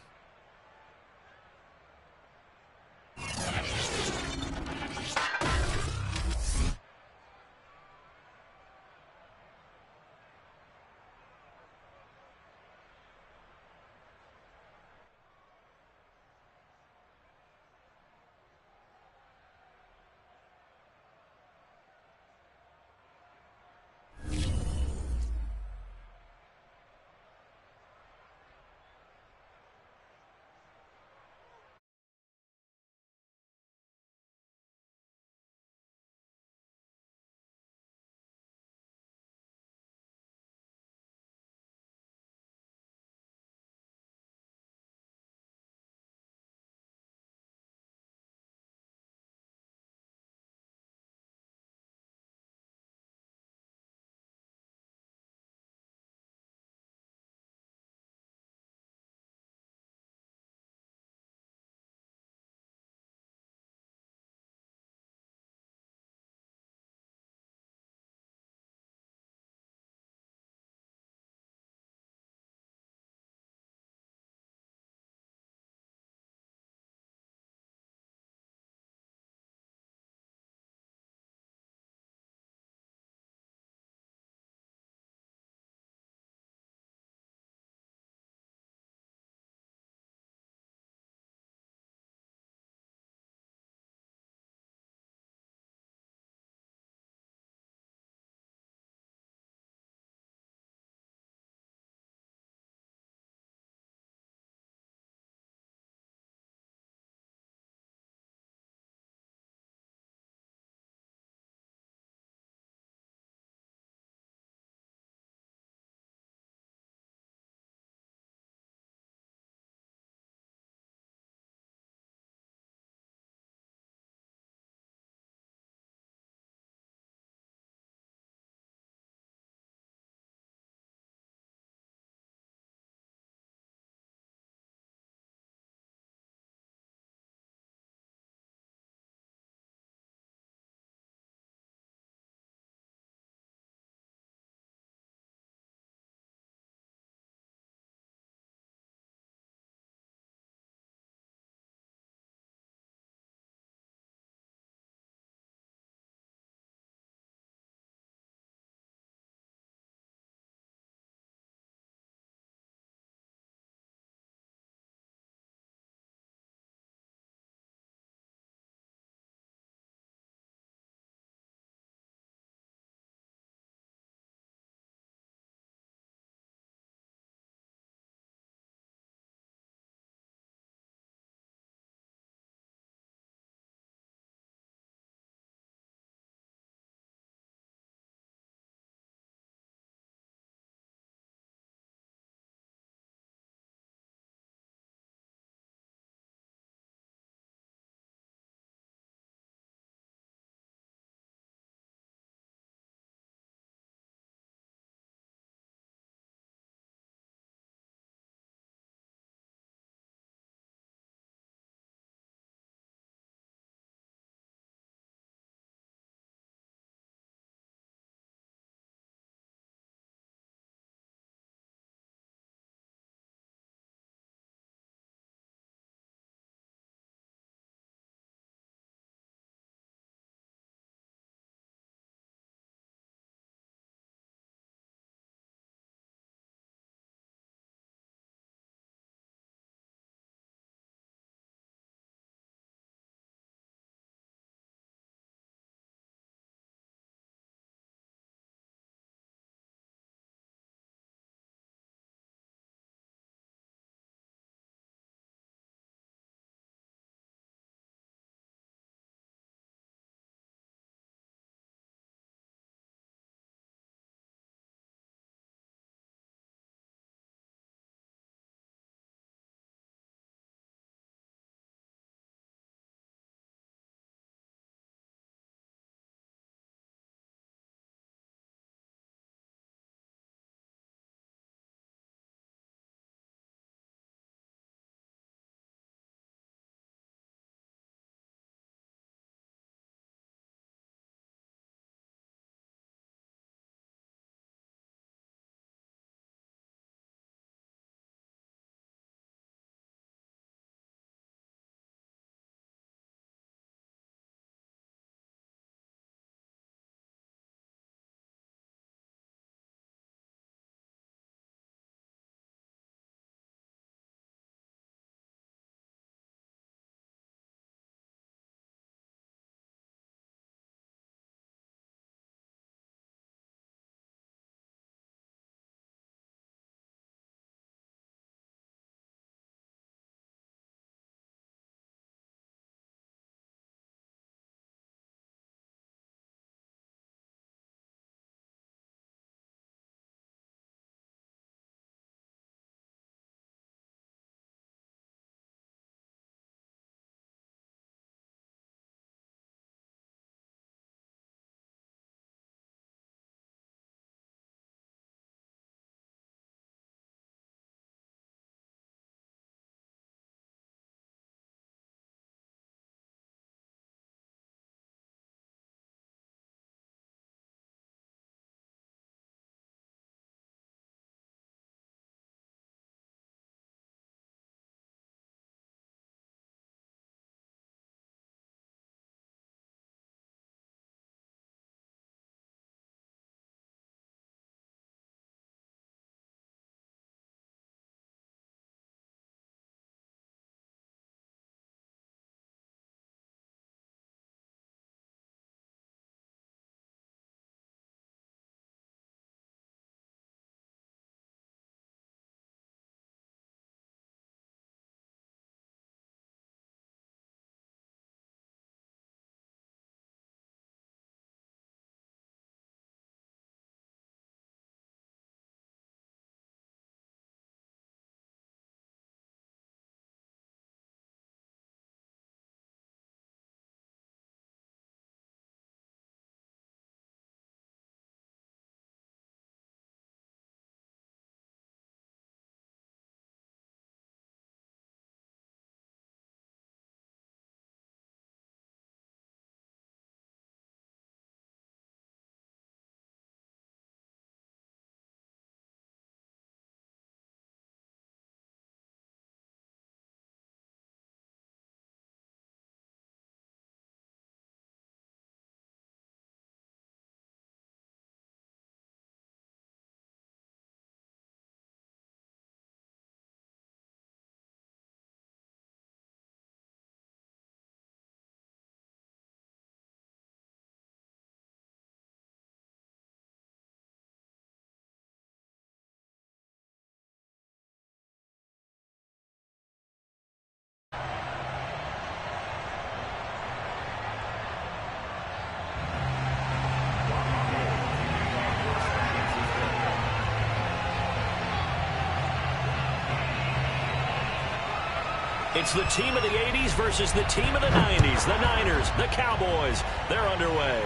It's the team of the 80s versus the team of the 90s. The Niners, the Cowboys, they're underway.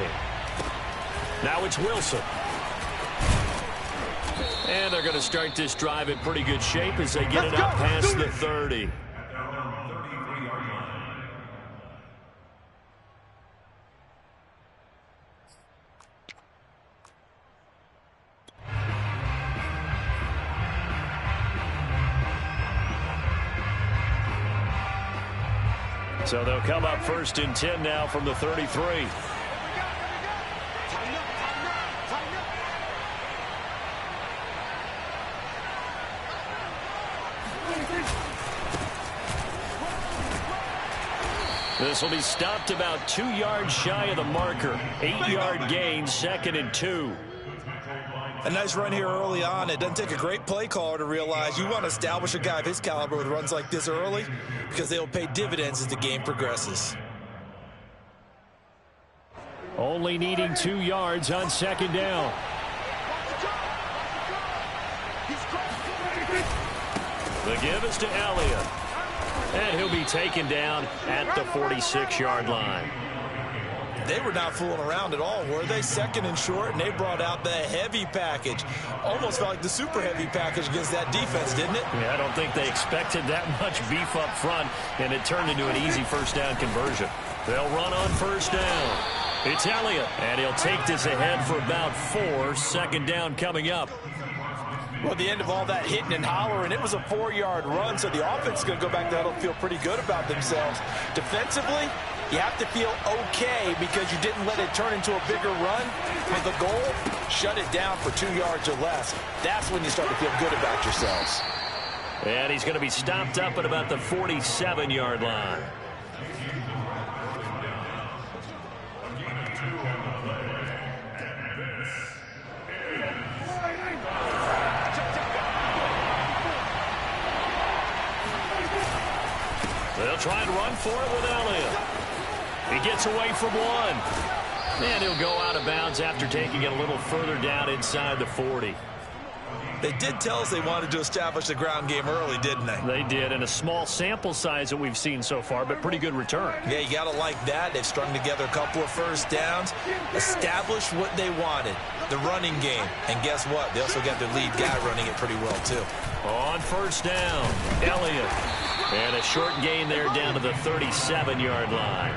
Now it's Wilson. And they're going to start this drive in pretty good shape as they get it up past the 30. So they'll come up 1st and 10 now from the 33. This will be stopped about 2 yards shy of the marker. 8-yard gain, 2nd and 2. A nice run here early on. It doesn't take a great play caller to realize you want to establish a guy of his caliber with runs like this early because they'll pay dividends as the game progresses. Only needing 2 yards on 2nd down. The give is to Elliott. And he'll be taken down at the 46-yard line. They were not fooling around at all, were they? 2nd and short, and they brought out the heavy package. Almost felt like the super heavy package against that defense, didn't it? Yeah, I don't think they expected that much beef up front, and it turned into an easy 1st down conversion. They'll run on 1st down. It's Elliott, and he'll take this ahead for about 4. 2nd down coming up. Well, at the end of all that hitting and hollering, it was a 4-yard run, so the offense is going to go back to huddle and feel pretty good about themselves. Defensively, you have to feel okay because you didn't let it turn into a bigger run. For the goal, shut it down for 2 yards or less. That's when you start to feel good about yourselves. And he's going to be stopped up at about the 47-yard line. They'll try and run for it with Elliott. He gets away from 1. And he'll go out of bounds after taking it a little further down inside the 40. They did tell us they wanted to establish the ground game early, didn't they? They did, and a small sample size that we've seen so far, but pretty good return. Yeah, you got to like that. They've strung together a couple of 1st downs, established what they wanted, the running game. And guess what? They also got their lead guy running it pretty well, too. On 1st down, Elliott. And a short gain there down to the 37-yard line.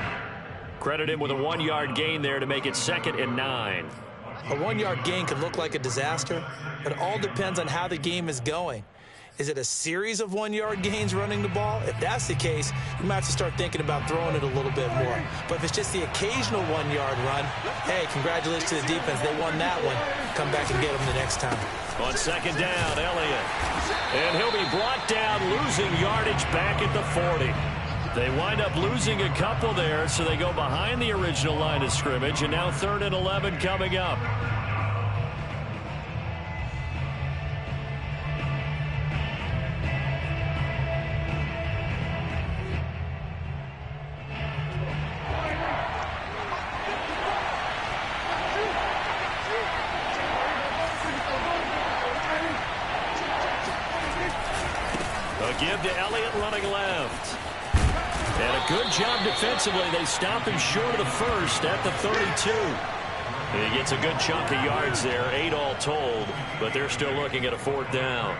Credit him with a 1-yard gain there to make it 2nd and 9. A 1-yard gain can look like a disaster, but it all depends on how the game is going. Is it a series of 1-yard gains running the ball? If that's the case, you might have to start thinking about throwing it a little bit more. But if it's just the occasional 1-yard run, hey, congratulations to the defense. They won that one. Come back and get them the next time. On 2nd down, Elliott. And he'll be brought down, losing yardage back at the 40. They wind up losing a couple there, so they go behind the original line of scrimmage, and now 3rd and 11 coming up. A give to Elliott running left. And a good job defensively. They stop him short of the 1st at the 32. He gets a good chunk of yards there, 8 all told, but they're still looking at a 4th down.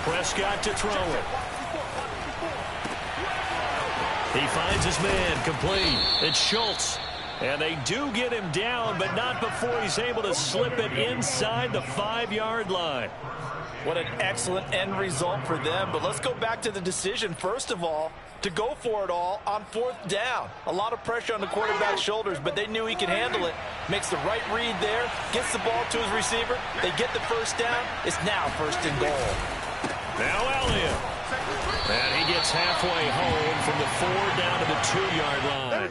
Prescott to throw it. He finds his man, complete. It's Schultz. And they do get him down, but not before he's able to slip it inside the 5-yard line. What an excellent end result for them. But let's go back to the decision, first of all, to go for it all on 4th down. A lot of pressure on the quarterback's shoulders, but they knew he could handle it. Makes the right read there, gets the ball to his receiver. They get the 1st down. It's now 1st and goal. Now Elliott. And he gets halfway home from the 4 down to the 2-yard line.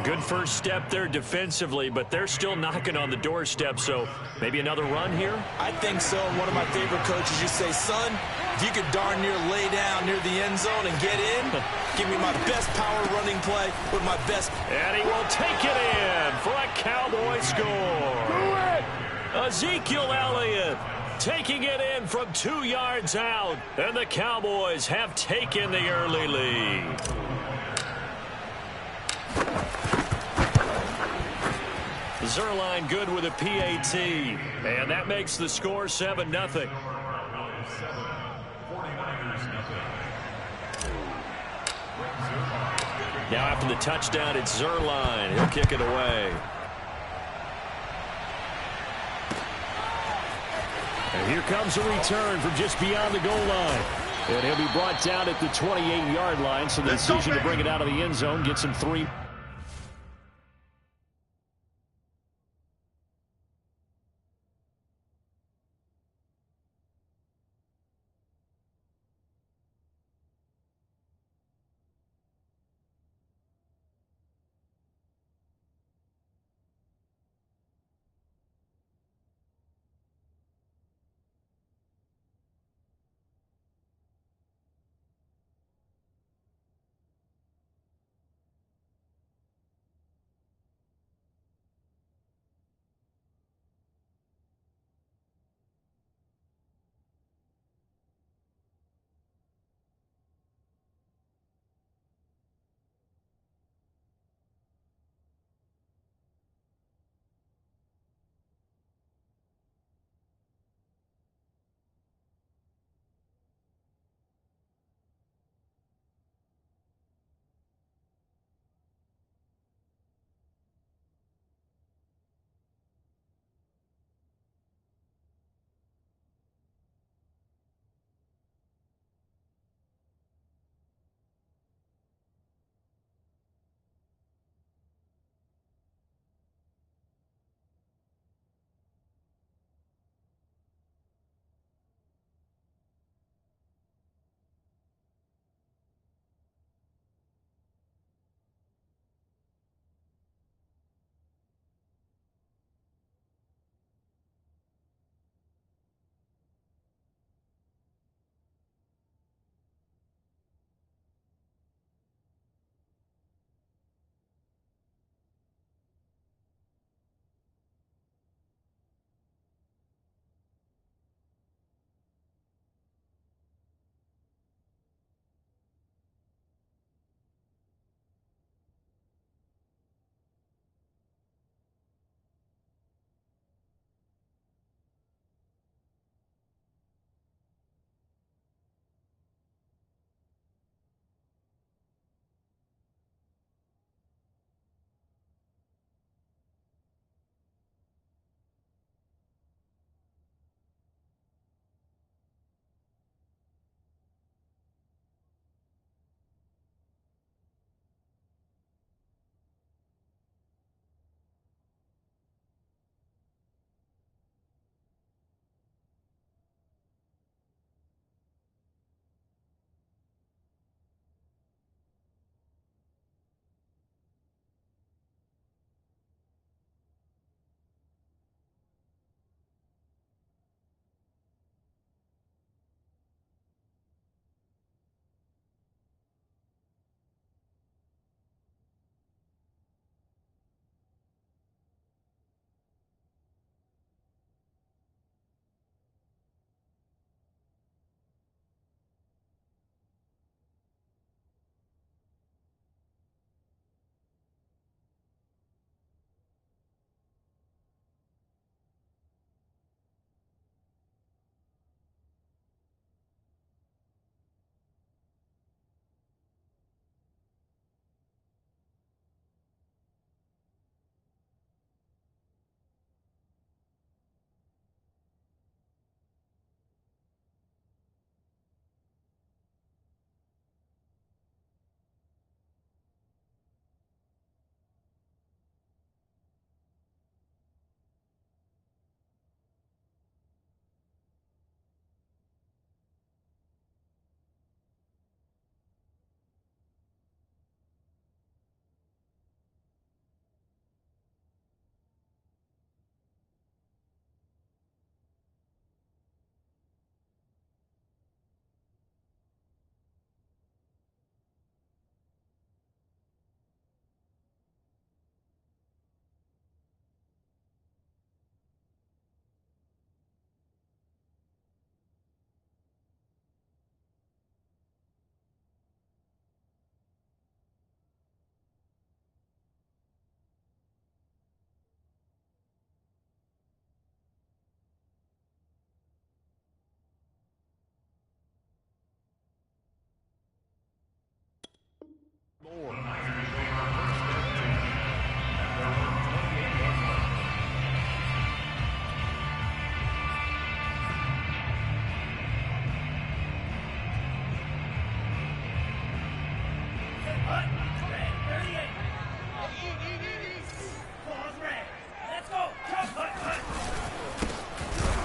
Good first step there defensively, but they're still knocking on the doorstep, so maybe another run here? I think so. One of my favorite coaches used to say, son, if you could darn near lay down near the end zone and get in, give me my best power running play with my best. And he will take it in for a Cowboy score. Ezekiel Elliott taking it in from 2 yards out, and the Cowboys have taken the early lead. Zerline good with a PAT, and that makes the score 7-0. Now after the touchdown, it's Zerline. He'll kick it away. And here comes a return from just beyond the goal line. And he'll be brought down at the 28-yard line, so the decision to bring it out of the end zone gets him 3.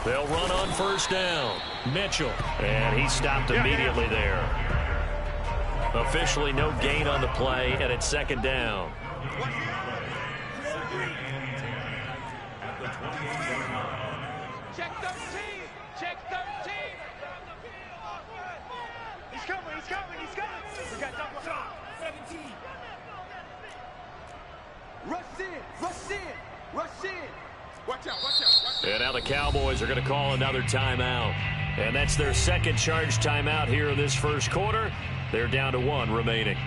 They'll run on first down. Mitchell. And he stopped immediately there. Officially no gain on the play, and it's second down. Check 13. Check 13. He's coming. He's coming. He's coming. We got double shot. 17. Rush in. Rush in. Rush in. Watch out. Watch out. Watch out. And now the Cowboys are going to call another timeout. And that's their second charge timeout here in this first quarter. They're down to 1 remaining.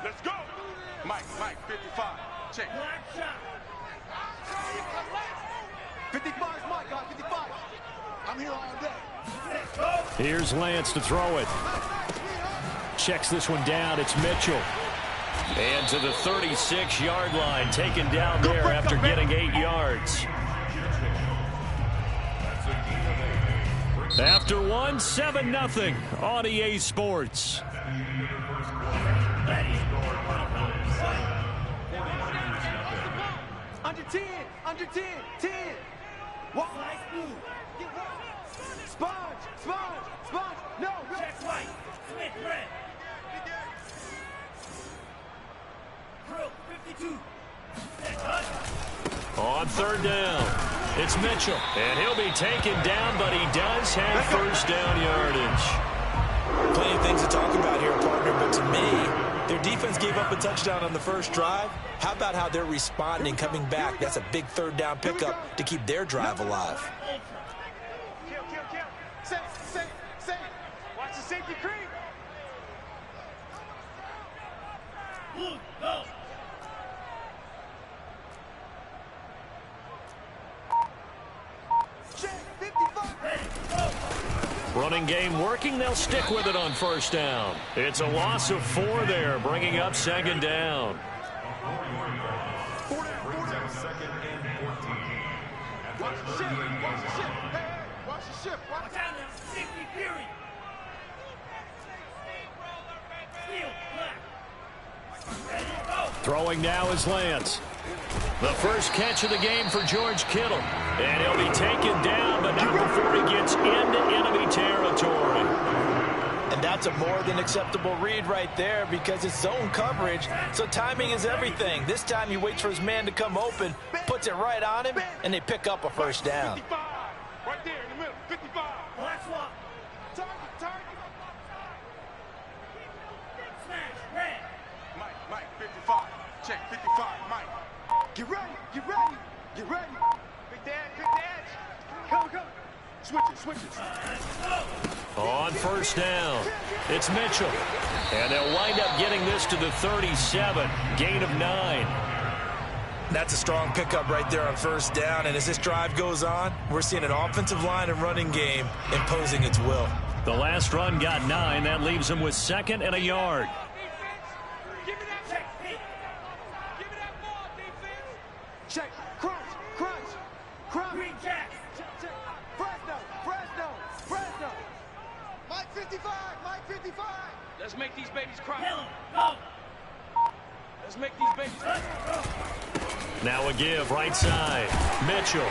Let's go. Mike, 55. Check. 55 is Mike, 55. I'm here all day. Here's Lance to throw it. Checks this one down. It's Mitchell. And to the 36-yard line, taken down there after getting 8 yards. After 1, 7-0 on EA Sports. Under 10, under 10, 10. Walk. Sponge. No. Check right. Smith, red. Drill, 52. On third down, it's Mitchell. And he'll be taken down, but he does have first down yardage. Plenty of things to talk about here, partner, but to me, their defense gave up a touchdown on the first drive. How about how they're responding, coming back? That's a big third down pickup to keep their drive alive. Kill. Safe. Watch the safety creep. Go. Check, 55. Running game working. They'll stick with it on first down. It's a loss of 4 there, bringing up second down. Watch the ship. Hey, watch the ship. Watch out now. Safety period. Throwing now is Lance. The first catch of the game for George Kittle. And he'll be taken down, but not before he gets into enemy territory. And that's a more than acceptable read right there because it's zone coverage, so timing is everything. This time he waits for his man to come open, puts it right on him, and they pick up a first down. 55. Right there in the middle. 55. Last one. Target. Smash. Red. Mike, 55. Check, 55. Mike. Get ready. Big dash. Come. Switch it. On first down, it's Mitchell. And they'll wind up getting this to the 37, gain of 9. That's a strong pickup right there on first down, and as this drive goes on, we're seeing an offensive line and running game imposing its will. The last run got 9. That leaves him with 2nd and a yard. Give me that check. Give me that ball, defense. Check. Crunch. Green jack. Check. Fresno. Mike 55. Let's make these babies cry. Go. Let's make these babies cry. Now a give right side. Mitchell.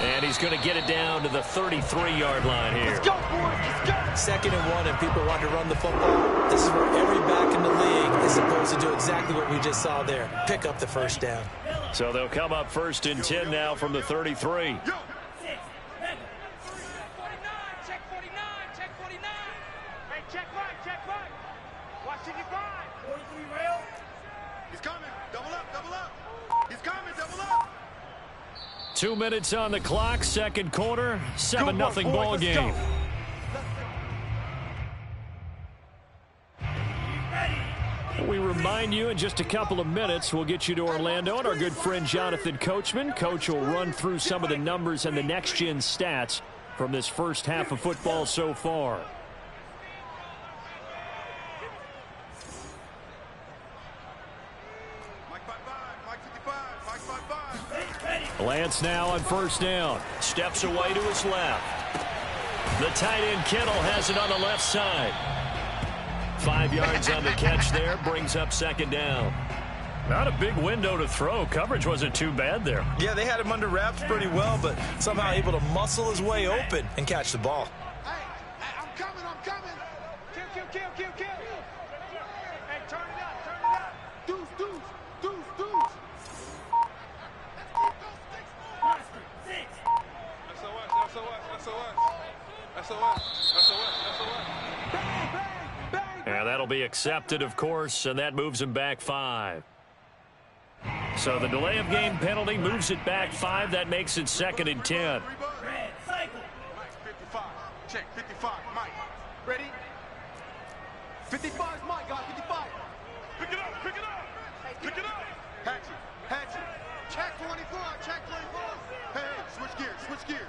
And he's going to get it down to the 33-yard line here. Let's go, boys. Let's go. 2nd and 1, and people want to run the football. This is where every back in the league is supposed to do exactly what we just saw there. Pick up the first down. So they'll come up 1st and 10 now from the 33. Yo. Check right. Watch 55. 43 rail. He's coming. Double up. He's coming. Double up. 2 minutes on the clock, second quarter, 7-0 ball game. We remind continue in just a couple of minutes. We'll get you to Orlando and our good friend Jonathan Coachman. Coach will run through some of the numbers and the next-gen stats from this first half of football so far. Lance now on first down. Steps away to his left. The tight end Kittle has it on the left side. 5 yards on the catch there. Brings up second down. Not a big window to throw. Coverage wasn't too bad there. Yeah, they had him under wraps pretty well, but somehow able to muscle his way open and catch the ball. Hey, I'm coming, I'm coming. Kill. Hey, turn it up. Deuce. And that'll be accepted, of course, and that moves him back 5. So the delay of game penalty moves it back 5. That makes it 2nd and 10. 55. Check, 55. Mike. Ready? 55 is Mike, got 55. Pick it up. Hatchet. Check 24. Hey, switch gears.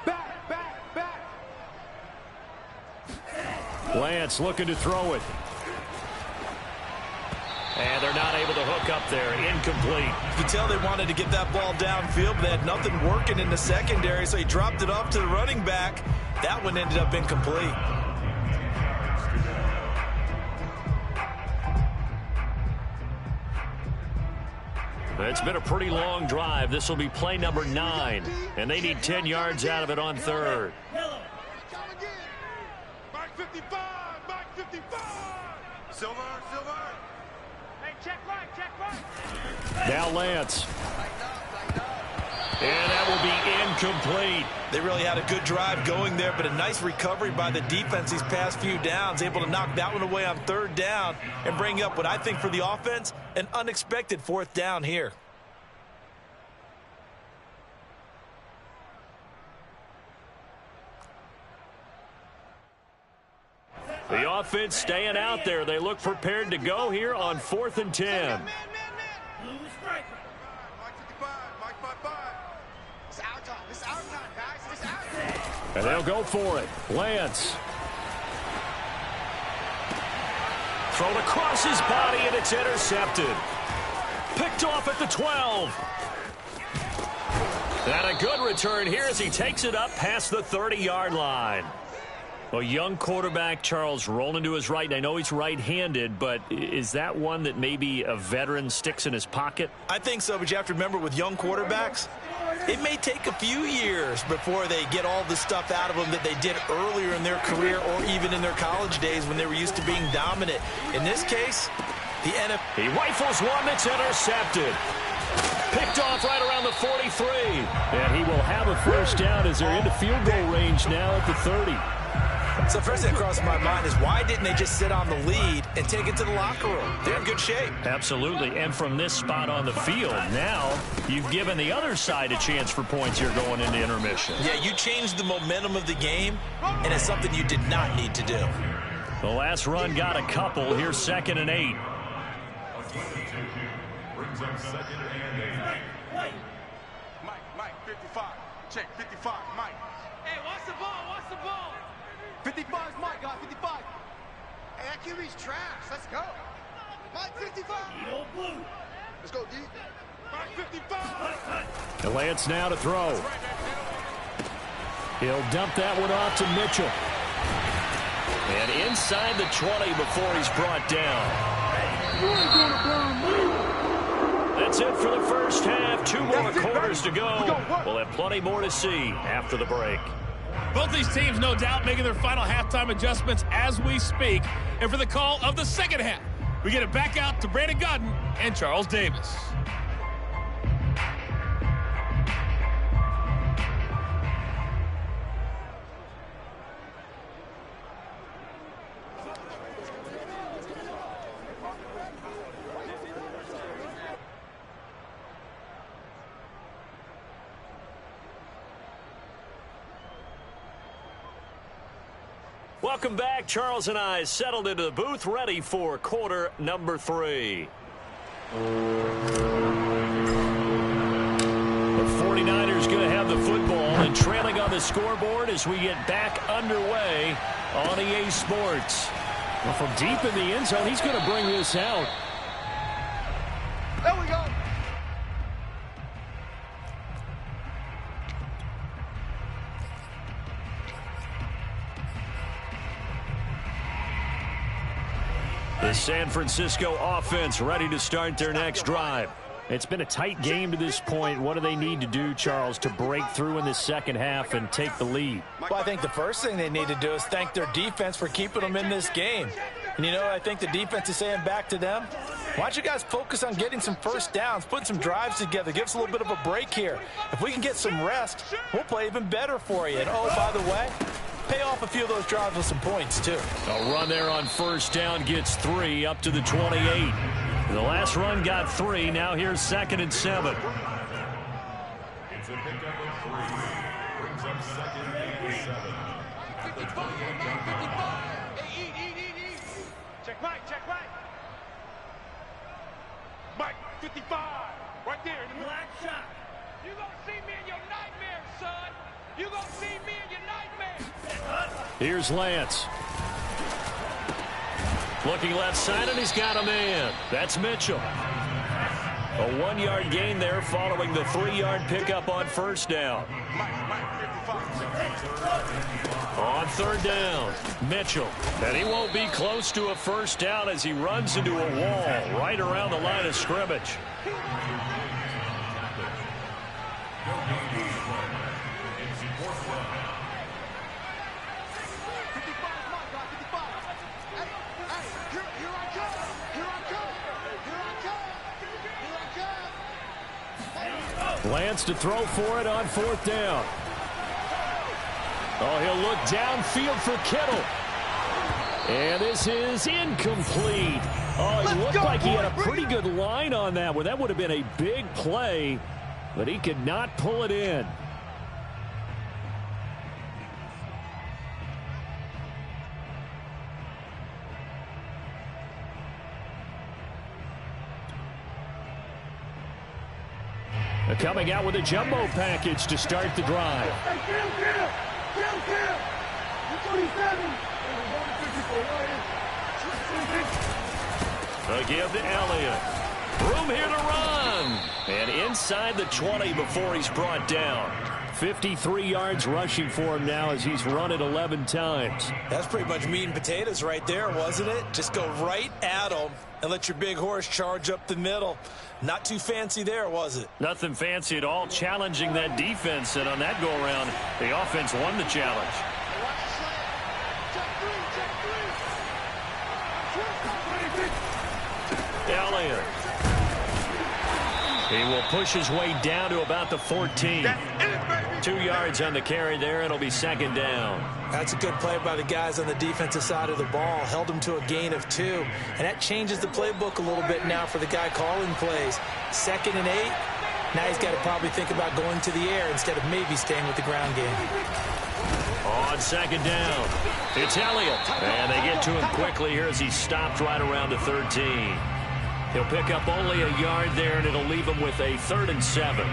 Back. Lance looking to throw it. And they're not able to hook up there. Incomplete. You can tell they wanted to get that ball downfield, but they had nothing working in the secondary, so he dropped it off to the running back. That one ended up incomplete. It's been a pretty long drive. This will be play number 9, and they need 10 yards out of it on 3rd. Mike 55. Silver. Hey, check right. Now Lance. And that will be incomplete. They really had a good drive going there, but a nice recovery by the defense these past few downs, able to knock that one away on 3rd down and bring up what I think for the offense, an unexpected 4th down here. The offense staying out there. They look prepared to go here on 4th and 10. Mike 55. Mike 55. It's our time, guys. It's our time. And they'll go for it. Lance. Thrown across his body, and it's intercepted. Picked off at the 12. And a good return here as he takes it up past the 30-yard line. A young quarterback, Charles, rolling to his right. I know he's right-handed, but is that one that maybe a veteran sticks in his pocket? I think so, but you have to remember with young quarterbacks, it may take a few years before they get all the stuff out of them that they did earlier in their career or even in their college days when they were used to being dominant. In this case, the NFL... He rifles one that's intercepted. Picked off right around the 43. And he will have a first down as they're into field goal range now at the 30. So first thing that crossed my mind is why didn't they just sit on the lead and take it to the locker room? They're in good shape. Absolutely. And from this spot on the field, now you've given the other side a chance for points here going into intermission. Yeah, you changed the momentum of the game, and it's something you did not need to do. The last run got a couple. Here's 2nd and 8. Brings up 2nd and 8. Mike 55. Check 55. Mike. Hey, watch the ball. 55 is Mike, got 55. Hey, that QB's trash. Let's go. Mike 55. Let's go, D. Mike 55. The Lance now to throw. He'll dump that one off to Mitchell. And inside the 20 before he's brought down. That's it for the first half. 2 more quarters to go. We'll have plenty more to see after the break. Both these teams, no doubt, making their final halftime adjustments as we speak. And for the call of the second half, we get it back out to Brandon Godden and Charles Davis. Welcome back. Charles and I settled into the booth, ready for quarter number 3. The 49ers going to have the football and trailing on the scoreboard as we get back underway on EA Sports. Well, from deep in the end zone, he's going to bring this out. There we go. The San Francisco offense ready to start their next drive. It's been a tight game to this point. What do they need to do, Charles, to break through in the second half and take the lead? Well, I think the first thing they need to do is thank their defense for keeping them in this game. And you know what I think the defense is saying back to them? Why don't you guys focus on getting some first downs, putting some drives together, give us a little bit of a break here. If we can get some rest, we'll play even better for you. And oh, by the way, pay off a few of those drives with some points, too. A run there on first down gets 3 up to the 28. The last run got 3. Now here's 2nd and 7. It's a pickup of 3. Brings up 2nd and 7. At the 28-yard line. Check Mike, check Mike. Mike, 55. Right there in the middle. Black shot. You gonna see me in your nightmares, son. You gonna see me in your nightmares. Here's Lance. Looking left side, and he's got a man. That's Mitchell. A 1-yard gain there following the 3-yard pickup on first down. On third down, Mitchell. And he won't be close to a first down as he runs into a wall right around the line of scrimmage. Lance to throw for it on 4th down. Oh, he'll look downfield for Kittle. And this is incomplete. Oh, he looked like he had a pretty good line on that one. That would have been a big play, but he could not pull it in. Coming out with a jumbo package to start the drive. A give to Elliott. Room here to run. And inside the 20 before he's brought down. 53 yards rushing for him now as he's run it 11 times. That's pretty much meat and potatoes right there, wasn't it? Just go right at him and let your big horse charge up the middle. Not too fancy there, was it? Nothing fancy at all, challenging that defense. And on that go-around, the offense won the challenge. Elliott. He will push his way down to about the 14. 2 yards on the carry there. It'll be 2nd down. That's a good play by the guys on the defensive side of the ball. Held him to a gain of 2. And that changes the playbook a little bit now for the guy calling plays. 2nd and 8. Now he's got to probably think about going to the air instead of maybe staying with the ground game. On 2nd down, it's Elliott. And they get to him quickly here as he stopped right around the 13. He'll pick up only a yard there, and it'll leave him with a 3rd and 7.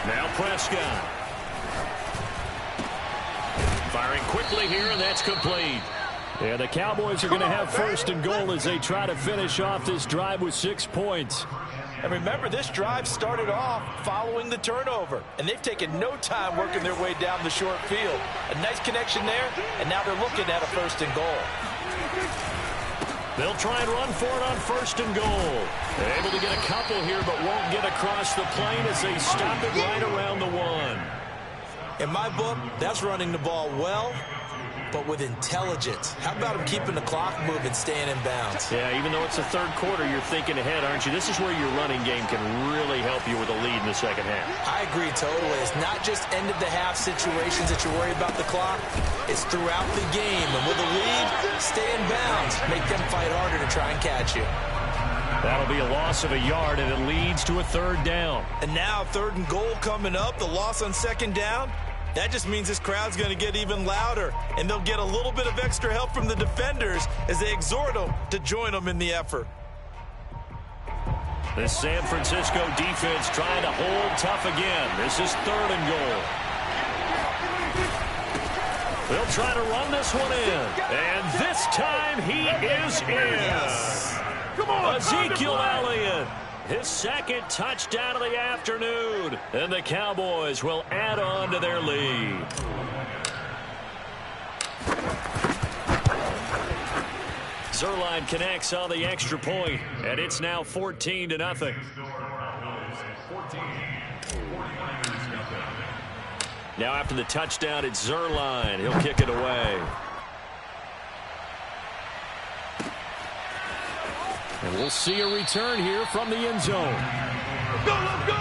Now Prescott. Firing quickly here, and that's complete. Yeah, the Cowboys are going to have 1st and goal as they try to finish off this drive with 6 points. And remember, this drive started off following the turnover. And they've taken no time working their way down the short field. A nice connection there, and now they're looking at a 1st and goal. They'll try and run for it on 1st and goal. They're able to get a couple here, but won't get across the plane as they stop it right around the 1. In my book, that's running the ball well but with intelligence. How about him keeping the clock moving, staying in bounds? Yeah, even though it's the third quarter, you're thinking ahead, aren't you? This is where your running game can really help you with a lead in the second half. I agree totally. It's not just end-of-the-half situations that you worry about the clock. It's throughout the game. And with a lead, stay in bounds. Make them fight harder to try and catch you. That'll be a loss of a yard, and it leads to a third down. And now 3rd and goal coming up. The loss on 2nd down. That just means this crowd's going to get even louder, and they'll get a little bit of extra help from the defenders as they exhort them to join them in the effort. The San Francisco defense trying to hold tough again. This is 3rd and goal. They'll try to run this one in, and this time he is in. Yes. Come on, Ezekiel Elliott. His 2nd touchdown of the afternoon. And the Cowboys will add on to their lead. Zerline connects on the extra point, and it's now 14-0. Now after the touchdown, it's Zerline. He'll kick it away. And we'll see a return here from the end zone. Let's go, let's go!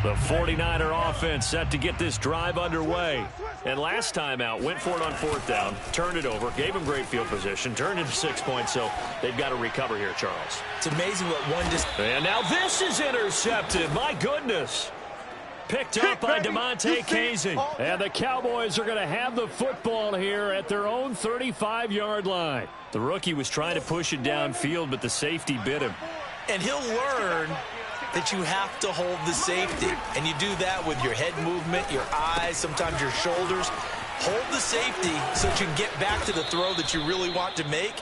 The 49er offense set to get this drive underway. And last time out, went for it on 4th down, turned it over, gave them great field position, turned into 6 points, so they've got to recover here, Charles. It's amazing what one just... And now this is intercepted. My goodness. Picked up by DeMonte Casey. And the Cowboys are going to have the football here at their own 35-yard line. The rookie was trying to push it downfield, but the safety bit him. And he'll learn that you have to hold the safety. And you do that with your head movement, your eyes, sometimes your shoulders. Hold the safety so that you can get back to the throw that you really want to make.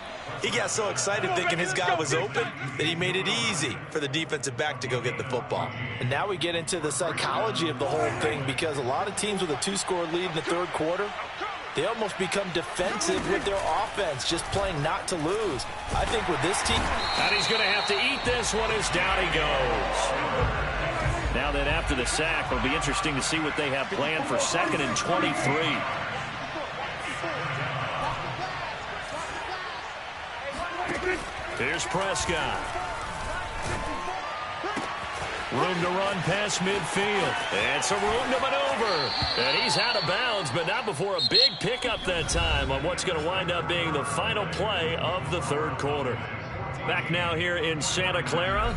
He got so excited thinking his guy was open that he made it easy for the defensive back to go get the football. And now we get into the psychology of the whole thing, because a lot of teams with a 2-score lead in the 3rd quarter, they almost become defensive with their offense, just playing not to lose. I think with this team... And he's going to have to eat this one as down he goes. Now then, after the sack, it'll be interesting to see what they have planned for 2nd and 23. Here's Prescott. Room to run past midfield. And some room to maneuver. And he's out of bounds, but not before a big pickup that time on what's going to wind up being the final play of the 3rd quarter. Back now here in Santa Clara.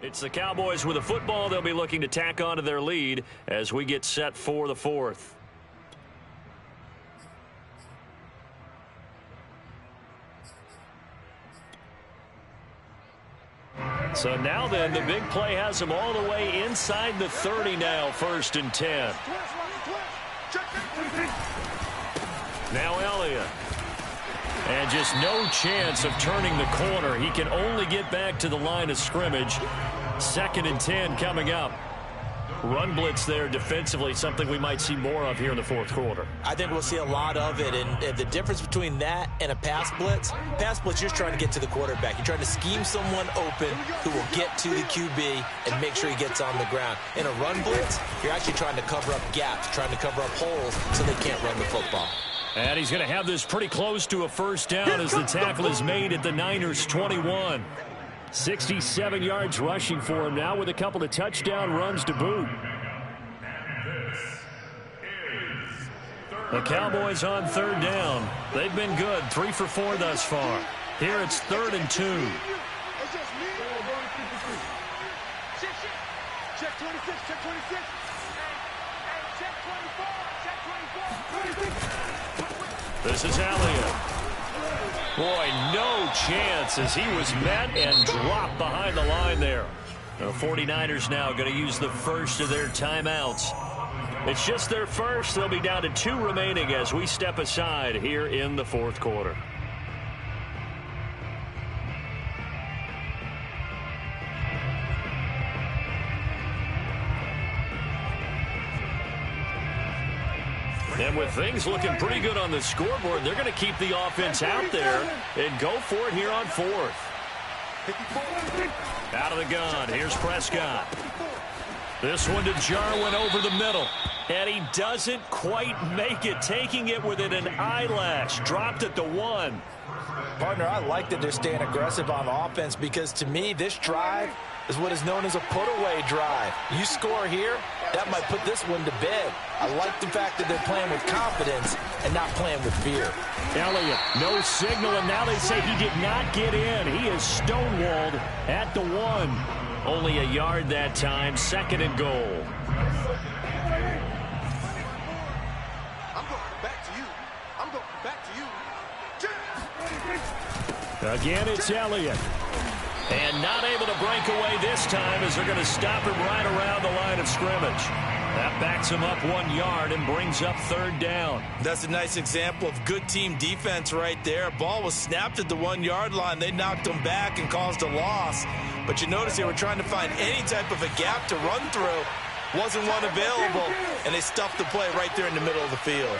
It's the Cowboys with a football. They'll be looking to tack on to their lead as we get set for the 4th. So now then, the big play has them all the way inside the 30 now, 1st and 10. Now Elliott. And just no chance of turning the corner. He can only get back to the line of scrimmage. 2nd and 10 coming up. Run blitz there defensively, something we might see more of here in the 4th quarter. I think we'll see a lot of it, and the difference between that and a pass blitz, you're just trying to get to the quarterback. You're trying to scheme someone open who will get to the QB and make sure he gets on the ground. In a run blitz, you're actually trying to cover up gaps, trying to cover up holes so they can't run the football. And he's going to have this pretty close to a 1st down as the tackle is made at the Niners' 21. 67 yards rushing for him now with a couple of touchdown runs to boot. The Cowboys on 3rd down. They've been good, 3 for 4 thus far. Here it's 3rd and 2. Check 26, check 26. Hey, check 24, check 24. This is Elliott. Boy, no chance as he was met and dropped behind the line there. The 49ers now going to use the first of their timeouts. It's just their first. They'll be down to 2 remaining as we step aside here in the fourth quarter. And with things looking pretty good on the scoreboard, they're going to keep the offense out there and go for it here on fourth. Out of the gun, here's Prescott. This one to Jarwin over the middle. And he doesn't quite make it, taking it within an eyelash. Dropped at the 1. Partner, I like that they're staying aggressive on offense because, to me, this drive is what is known as a put-away drive. You score here, that might put this one to bed. I like the fact that they're playing with confidence and not playing with fear. Elliott, no signal, and now they say he did not get in. He is stonewalled at the 1. Only a yard that time, 2nd and goal. I'm going back to you. I'm going back to you. Again, it's Elliott. And not able to break away this time as they're going to stop him right around the line of scrimmage. That backs him up 1 yard and brings up 3rd down. That's a nice example of good team defense right there. Ball was snapped at the 1-yard line. They knocked him back and caused a loss. But you notice they were trying to find any type of a gap to run through. Wasn't one available, and they stuffed the play right there in the middle of the field.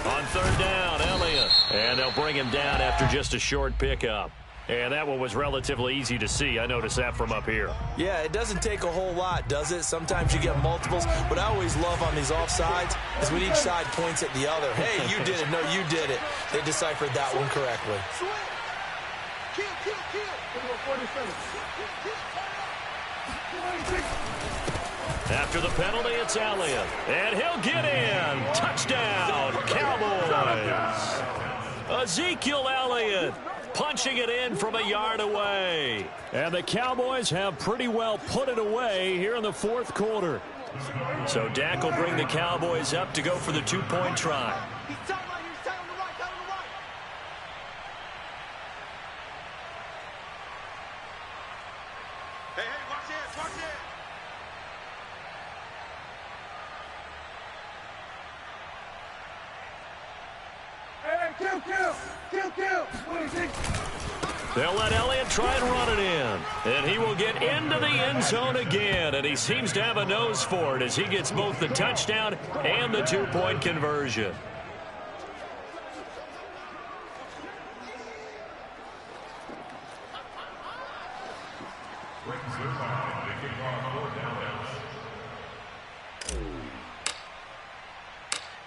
On 3rd down, Elliott. And they'll bring him down after just a short pickup. And that one was relatively easy to see. I noticed that from up here. Yeah, it doesn't take a whole lot, does it? Sometimes you get multiples. What I always love on these offsides is when each side points at the other. Hey, you did it. No, you did it. They deciphered that one correctly. After the penalty, it's Elliott. And he'll get in. Touchdown, Cowboys. Ezekiel Elliott punching it in from a yard away. And the Cowboys have pretty well put it away here in the fourth quarter. So Dak will bring the Cowboys up to go for the 2-point try. Hey, watch this, watch this. They'll let Elliott try and run it in. And he will get into the end zone again. And he seems to have a nose for it as he gets both the touchdown and the 2-point conversion.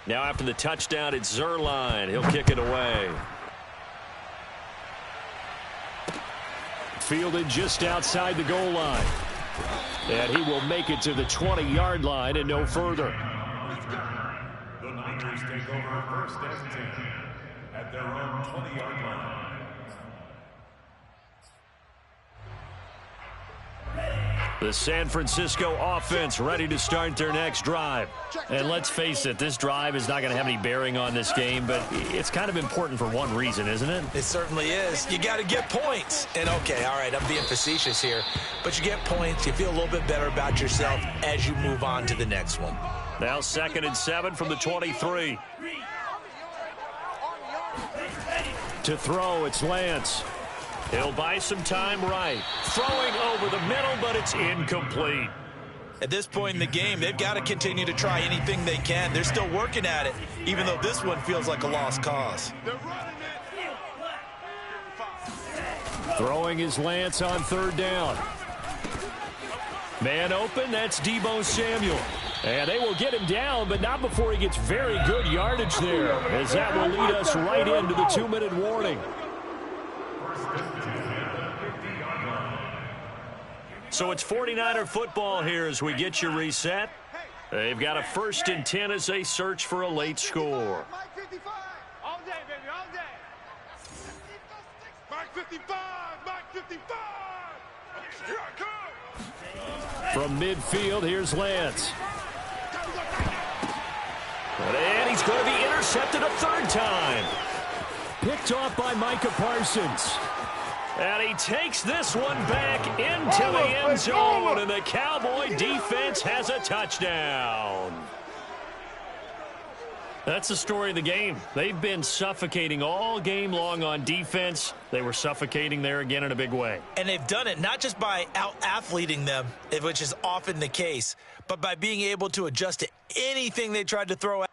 Now after the touchdown, it's Zerline. He'll kick it away. Fielded just outside the goal line. And he will make it to the 20-yard line and no further. The Niners take over 1st and 10 at their own 20-yard line. The San Francisco offense ready to start their next drive. And let's face it, this drive is not going to have any bearing on this game, but it's kind of important for one reason, isn't it? It certainly is. You got to get points. And, okay, all right, I'm being facetious here. But you get points. You feel a little bit better about yourself as you move on to the next one. Now 2nd and 7 from the 23. To throw, it's Lance. He'll buy some time right. Throwing over the middle, but it's incomplete. At this point in the game, they've got to continue to try anything they can. They're still working at it, even though this one feels like a lost cause. Throwing is Lance on 3rd down. Man open, that's Deebo Samuel. And they will get him down, but not before he gets very good yardage there, as that will lead us right into the 2-minute warning. So it's 49er football here as we get you reset. They've got a 1st and 10 as they search for a late score. All day, baby, all day. Mike 55, Mike 55. Here I come. From midfield, here's Lance. And he's going to be intercepted a 3rd time. Picked off by Micah Parsons. And he takes this one back into the end zone, and the Cowboy defense has a touchdown. That's the story of the game. They've been suffocating all game long on defense. They were suffocating there again in a big way. And they've done it not just by out-athleting them, which is often the case, but by being able to adjust to anything they tried to throw at.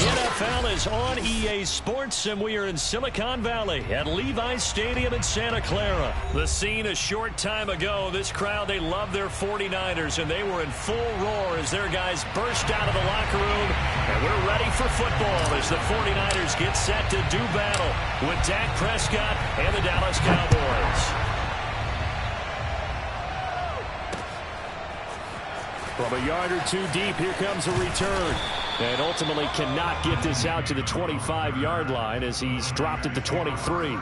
NFL is on EA Sports, and we are in Silicon Valley at Levi's Stadium in Santa Clara. The scene a short time ago, this crowd, they love their 49ers, and they were in full roar as their guys burst out of the locker room. And we're ready for football as the 49ers get set to do battle with Dak Prescott and the Dallas Cowboys. From a yard or two deep, here comes a return. And ultimately cannot get this out to the 25-yard line as he's dropped at the 23.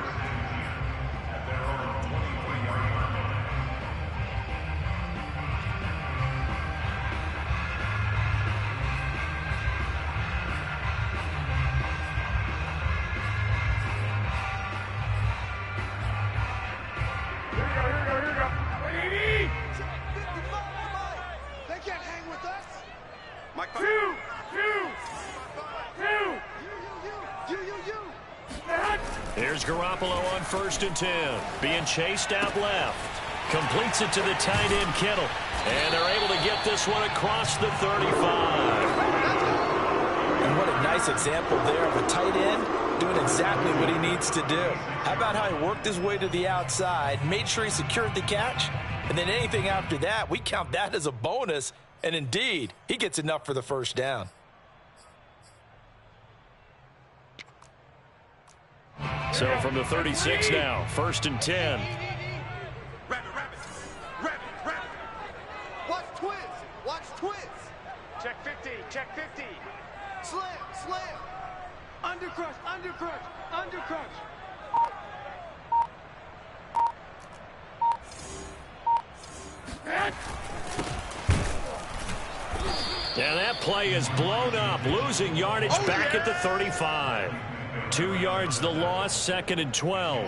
Garoppolo on 1st and 10. Being chased out left. Completes it to the tight end, Kittle. And they're able to get this one across the 35. And what a nice example there of a tight end doing exactly what he needs to do. How about how he worked his way to the outside, made sure he secured the catch, and then anything after that, we count that as a bonus. And indeed, he gets enough for the first down. So from the 36 now, 1st and 10. Watch twins. Watch twins. Check 50. Check 50. Slam. Slam. Undercrush. Undercrush. Undercrush. And that play is blown up, losing yardage back at the 35. 2 yards the loss, 2nd and 12.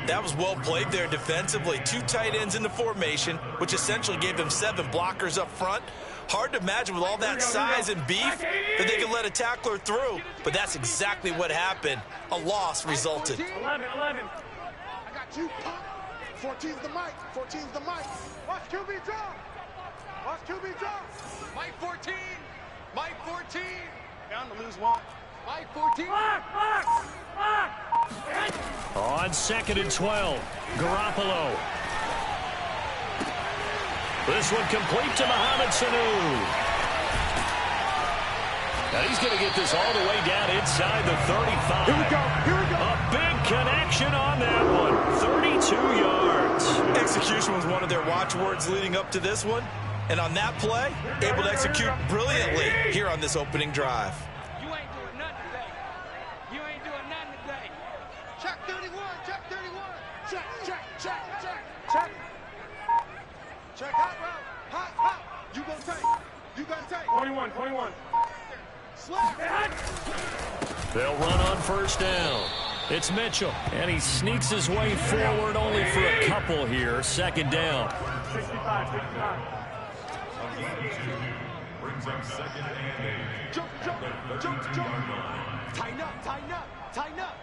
That was well played there defensively. 2 tight ends in the formation, which essentially gave them 7 blockers up front. Hard to imagine with all that size and beef that they could let a tackler through, but that's exactly what happened. A loss resulted. 11. I got you. 14's the mic. 14's the mic. Watch QB draw. Watch QB draw. Mike 14. Mike 14. Down to lose 1. Mike 14. On 2nd and 12, Garoppolo. This one complete to Mohamed Sanu. Now he's going to get this all the way down inside the 35. Here we go. Here we go. A big connection on that one. 32 yards. Execution was one of their watchwords leading up to this one. And on that play, able to execute brilliantly here on this opening drive. You ain't doing nothing today. You ain't doing nothing today. Check 31. Check 31. Check. Check. Check. Check. Check. Check. Hot route. Hot. Hot. You gonna take. You gonna take. 21. Slap. They'll run on 1st down. It's Mitchell, and he sneaks his way forward only for a couple here. 2nd down. 65. Brings up 2nd and 8. Jump. Tighten up.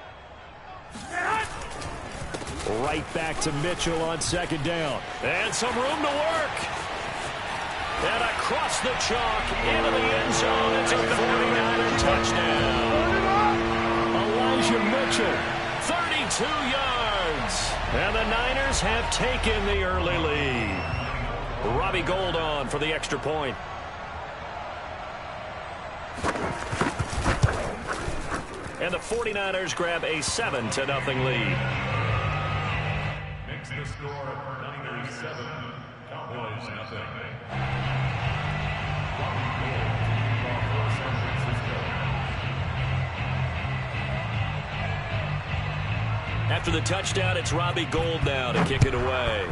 Right back to Mitchell on 2nd down. And some room to work. And across the chalk into the end zone. It's a 49er touchdown. Elijah Mitchell, 32 yards. And the Niners have taken the early lead. Robbie Gould on for the extra point. And the 49ers grab a 7-0 lead. Makes the score Niners 7, Cowboys 0. San Francisco. After the touchdown, it's Robbie Gould now to kick it away.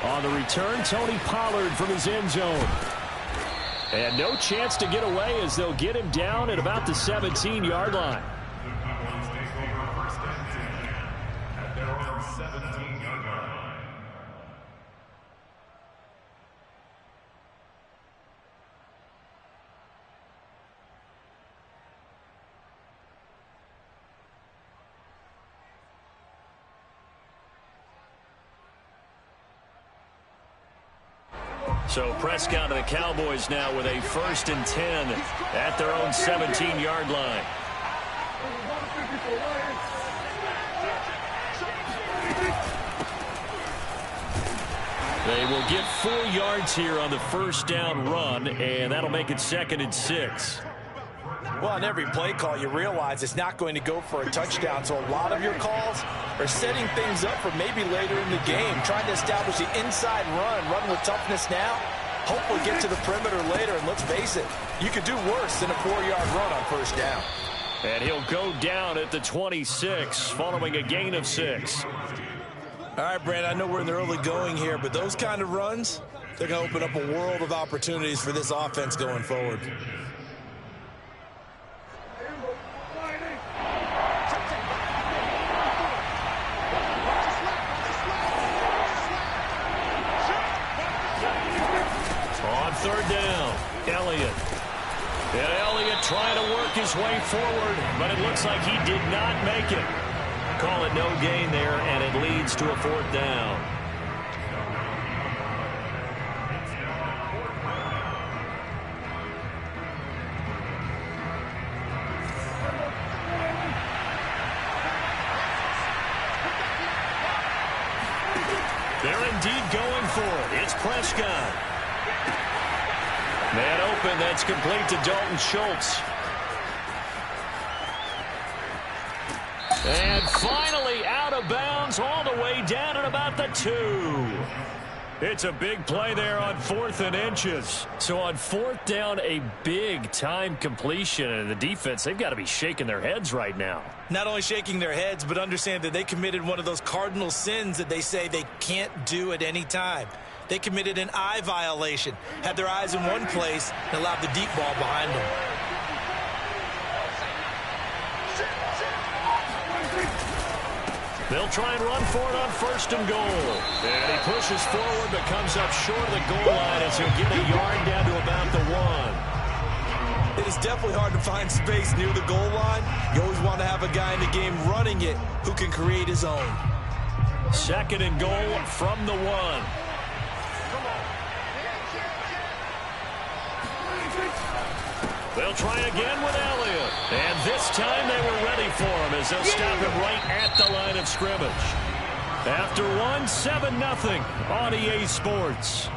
On the return, Tony Pollard from his end zone. And no chance to get away as they'll get him down at about the 17-yard line. The Cowboys take over 1st and 10 at their own 17-yard line. So Prescott and the Cowboys now with a 1st and 10 at their own 17-yard line. They will get 4 yards here on the 1st down run, and that'll make it 2nd and 6. Well, on every play call, you realize it's not going to go for a touchdown, so a lot of your calls are setting things up for maybe later in the game, trying to establish the inside run with toughness now, hopefully get to the perimeter later, and let's face it, you could do worse than a 4-yard run on 1st down. And he'll go down at the 26, following a gain of 6. All right, Brandon, I know we're in the early going here, but those kind of runs, they're going to open up a world of opportunities for this offense going forward. On 3rd down, Elliott. And Elliott trying to work his his way forward, but it looks like he did not make it. Call it no gain there, and it leads to a 4th down. They're indeed going for it. It's Prescott. Man open, that's complete to Dalton Schultz. And finally out of bounds all the way down at about the 2. It's a big play there on 4th and inches. So on 4th down, a big time completion. And the defense, they've got to be shaking their heads right now. Not only shaking their heads, but understand that they committed one of those cardinal sins that they say they can't do at any time. They committed an eye violation, had their eyes in one place, and allowed the deep ball behind them. They'll try and run for it on 1st and goal. And he pushes forward but comes up short of the goal line as he'll get a yard down to about the 1. It is definitely hard to find space near the goal line. You always want to have a guy in the game running it who can create his own. 2nd and goal from the 1. They'll try again with Elliott. And this time they were ready for him as they'll stop him right at the line of scrimmage. After 1, 7-0 on EA Sports.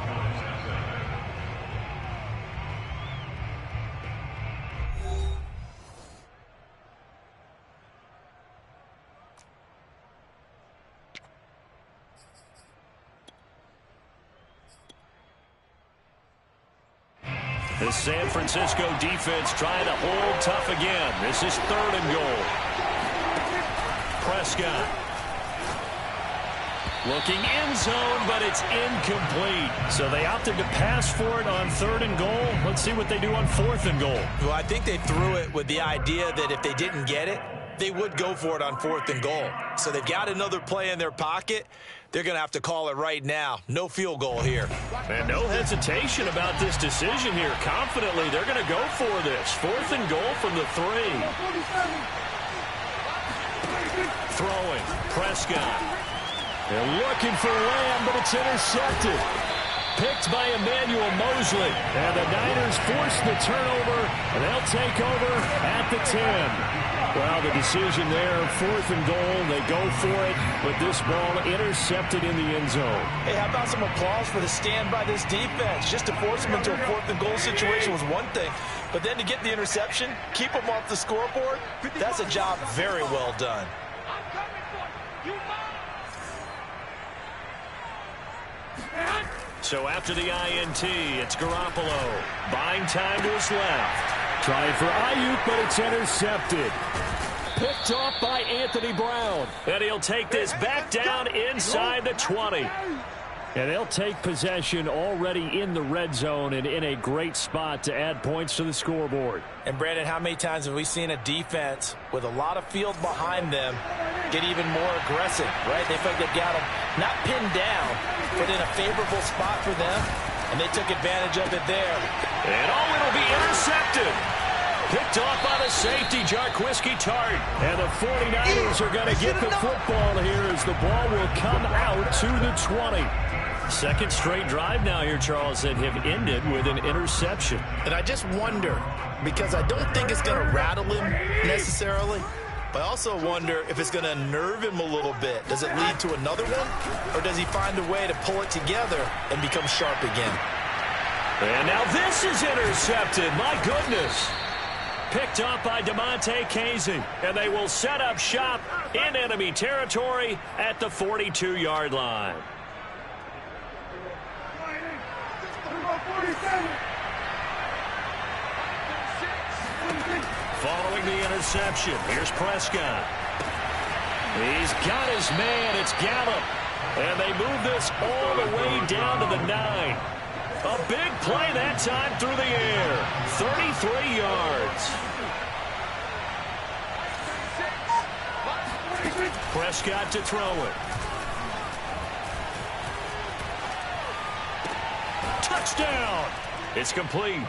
The San Francisco defense trying to hold tough again. This is 3rd and goal. Prescott. Looking end zone, but it's incomplete. So they opted to pass for it on 3rd and goal. Let's see what they do on 4th and goal. Well, I think they threw it with the idea that if they didn't get it, they would go for it on 4th and goal. So they've got another play in their pocket. They're going to have to call it right now. No field goal here. And no hesitation about this decision here. Confidently, they're going to go for this. 4th and goal from the 3. Throwing. Prescott. They're looking for Lamb, but it's intercepted. Picked by Emmanuel Mosley. And the Niners force the turnover, and they'll take over at the 10. Well, the decision there, 4th and goal. They go for it, but this ball intercepted in the end zone. Hey, how about some applause for the stand by this defense? Just to force them into a 4th and goal situation was one thing, but then to get the interception, keep them off the scoreboard, that's a job very well done. So after the INT, it's Garoppolo. Buying time to his left. Trying for Ayuk, but it's intercepted. Picked off by Anthony Brown. And he'll take this back down inside the 20. And they'll take possession already in the red zone and in a great spot to add points to the scoreboard. And Brandon, how many times have we seen a defense with a lot of field behind them get even more aggressive, right? They feel like they've got them not pinned down, but in a favorable spot for them, and they took advantage of it there. And it'll be intercepted. Picked off by the safety, Jarquiski Tart. And the 49ers are going to get the football here as the ball will come out to the 20. Second straight drive now here, Charles, that have ended with an interception. And I just wonder, because I don't think it's going to rattle him necessarily, but I also wonder if it's going to nerve him a little bit. Does it lead to another one, or does he find a way to pull it together and become sharp again? And now this is intercepted. My goodness. Picked up by DeMonte Casey. And they will set up shop in enemy territory at the 42-yard line. Following the interception, here's Prescott. He's got his man. It's Gallup. And they move this all the way down to the 9. A big play that time through the air. 33 yards. Prescott to throw it. Touchdown. It's complete.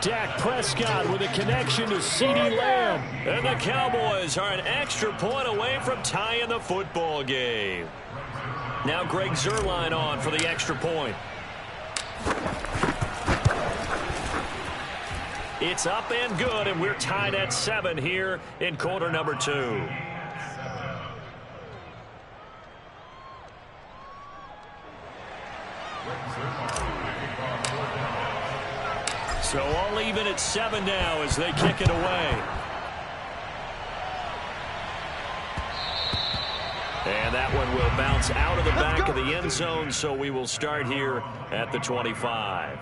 Dak Prescott with a connection to CeeDee Lamb. And the Cowboys are an extra point away from tying the football game. Now Greg Zuerlein on for the extra point. It's up and good, and we're tied at 7 here in quarter number 2. So all even at 7 now as they kick it away. And that one will bounce out of the back of the end zone, so we will start here at the 25.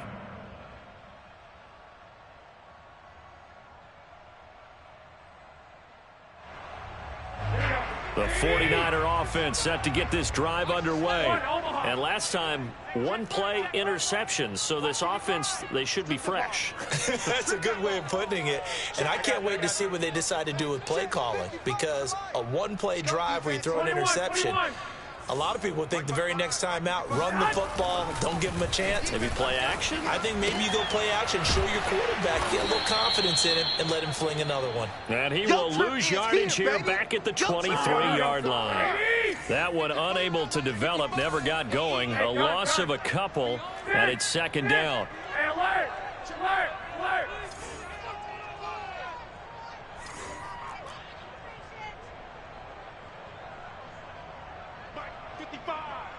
The 49er offense set to get this drive underway. And last time, one play interception. So this offense, they should be fresh. That's a good way of putting it. And I can't wait to see what they decide to do with play calling, because a one-play drive where you throw an interception, a lot of people think the very next time out, run the football, don't give them a chance. Maybe play action? I think maybe you go play action, show your quarterback, get a little confidence in him, and let him fling another one. And he will lose yardage here back at the 23-yard line. That one unable to develop, never got going. A loss of a couple, and it's second down. Hey, alert! Alert! Alert!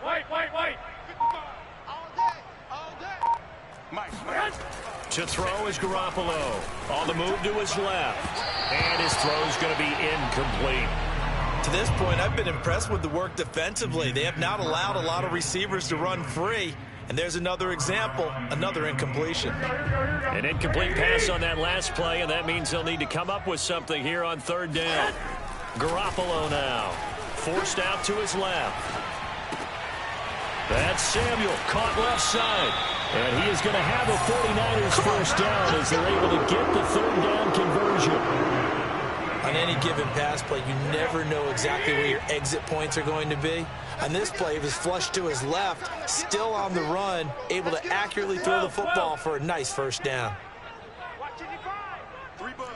Wait! 55! All day! Mike! To throw is Garoppolo. On the move to his left. And his throw is going to be incomplete. To this point, I've been impressed with the work defensively. They have not allowed a lot of receivers to run free. And there's another example, another incompletion. An incomplete pass on that last play, and that means they'll need to come up with something here on third down. Garoppolo now. Forced out to his left. That's Samuel, caught left side. And he is going to have a 49ers first down as they're able to get the third down conversion. On any given pass play, you never know exactly where your exit points are going to be. On this play, he was flushed to his left, still on the run, able to accurately throw the football for a nice first down. Watch 55! 3 buzz.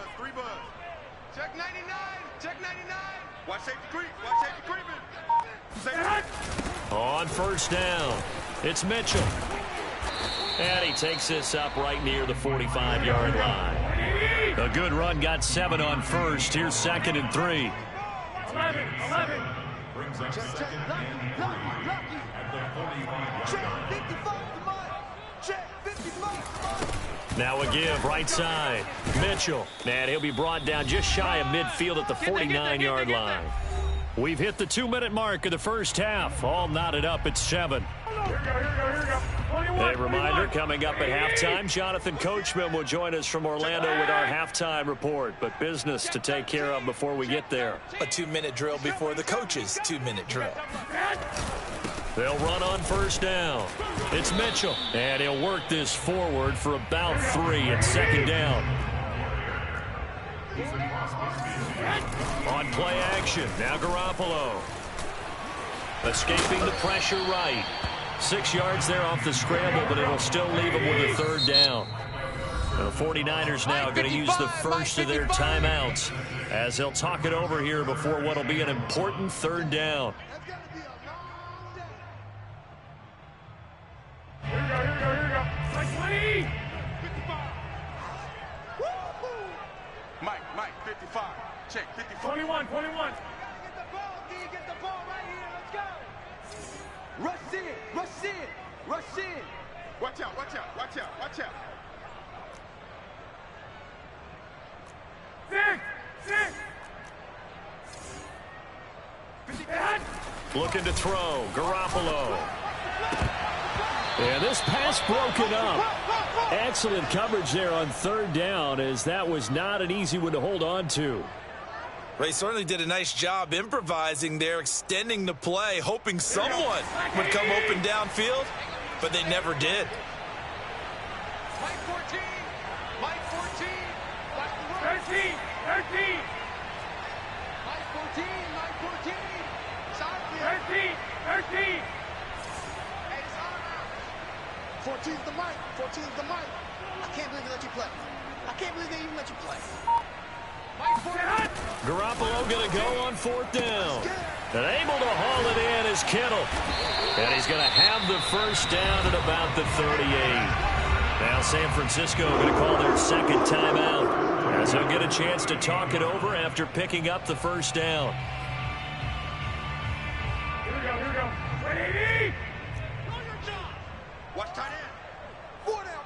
Check 99! Check 99! Watch safety creep! Watch safety creeping! Safety. On first down, it's Mitchell. And he takes this up right near the 45-yard line. A good run, got 7 on first. Here's second and 3. 11! Brings up second and 3 at the 45-yard Check 55 to Mike! Check 55 Now a give, right side. Mitchell. And he'll be brought down just shy of midfield at the 49-yard line. We've hit the 2-minute mark of the first half. All knotted up at 7. Here we go. A reminder, coming up at halftime, Jonathan Coachman will join us from Orlando with our halftime report. But business to take care of before we get there. A 2-minute drill before the coach's 2-minute drill. They'll run on first down. It's Mitchell. And he'll work this forward for about 3 at second down. On play action, now Garoppolo. Escaping the pressure right. 6 yards there off the scramble, but it'll still leave him with a third down. The 49ers now going to use the first of their timeouts as they'll talk it over here before what will be an important third down. Here we go. Like 20! 55! Mike, 55. Check 55. 21! Get the ball, D. Get the ball right here. Let's go. Rush in. Watch out. 6! Looking to throw, Garoppolo. And this pass broken up. Excellent coverage there on third down, as that was not an easy one to hold on to. Ray certainly did a nice job improvising there, extending the play, hoping someone would come open downfield, but they never did. Mike 14. 13! Mike 14. Side 13! Hey, it's on out. 14's the mic. 14's the mic. I can't believe they let you play. I can't believe they even let you play. Garoppolo going to go on 4th down. And able to haul it in is Kittle. And he's going to have the first down at about the 38. Now San Francisco going to call their second timeout, as they'll get a chance to talk it over after picking up the first down. Here we go. Ready? Watch tight end. 4 down.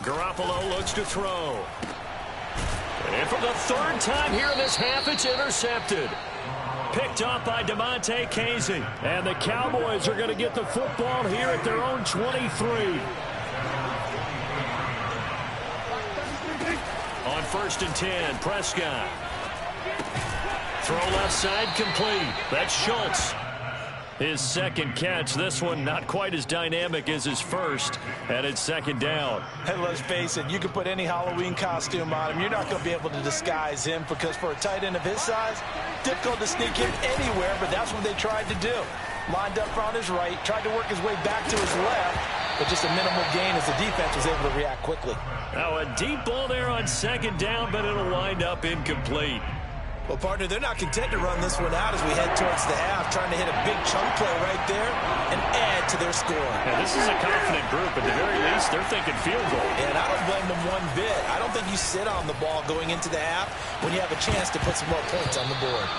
Garoppolo looks to throw. And for the 3rd time here in this half, it's intercepted. Picked up by DeMonte Casey. And the Cowboys are going to get the football here at their own 23. On 1st and 10, Prescott. Throw left side complete. That's Schultz. His second catch. This one not quite as dynamic as his first. And it's 2nd down. Hey, let's face it, you can put any Halloween costume on him. You're not going to be able to disguise him, because for a tight end of his size, difficult to sneak him anywhere, but that's what they tried to do. Lined up on his right, tried to work his way back to his left, but just a minimal gain as the defense was able to react quickly. Now a deep ball there on 2nd down, but it'll wind up incomplete. Well, partner, they're not content to run this one out as we head towards the half, trying to hit a big chunk play right there and add to their score. Yeah, this is a confident group. At the very least, they're thinking field goal. And I don't blame them one bit. I don't think you sit on the ball going into the half when you have a chance to put some more points on the board.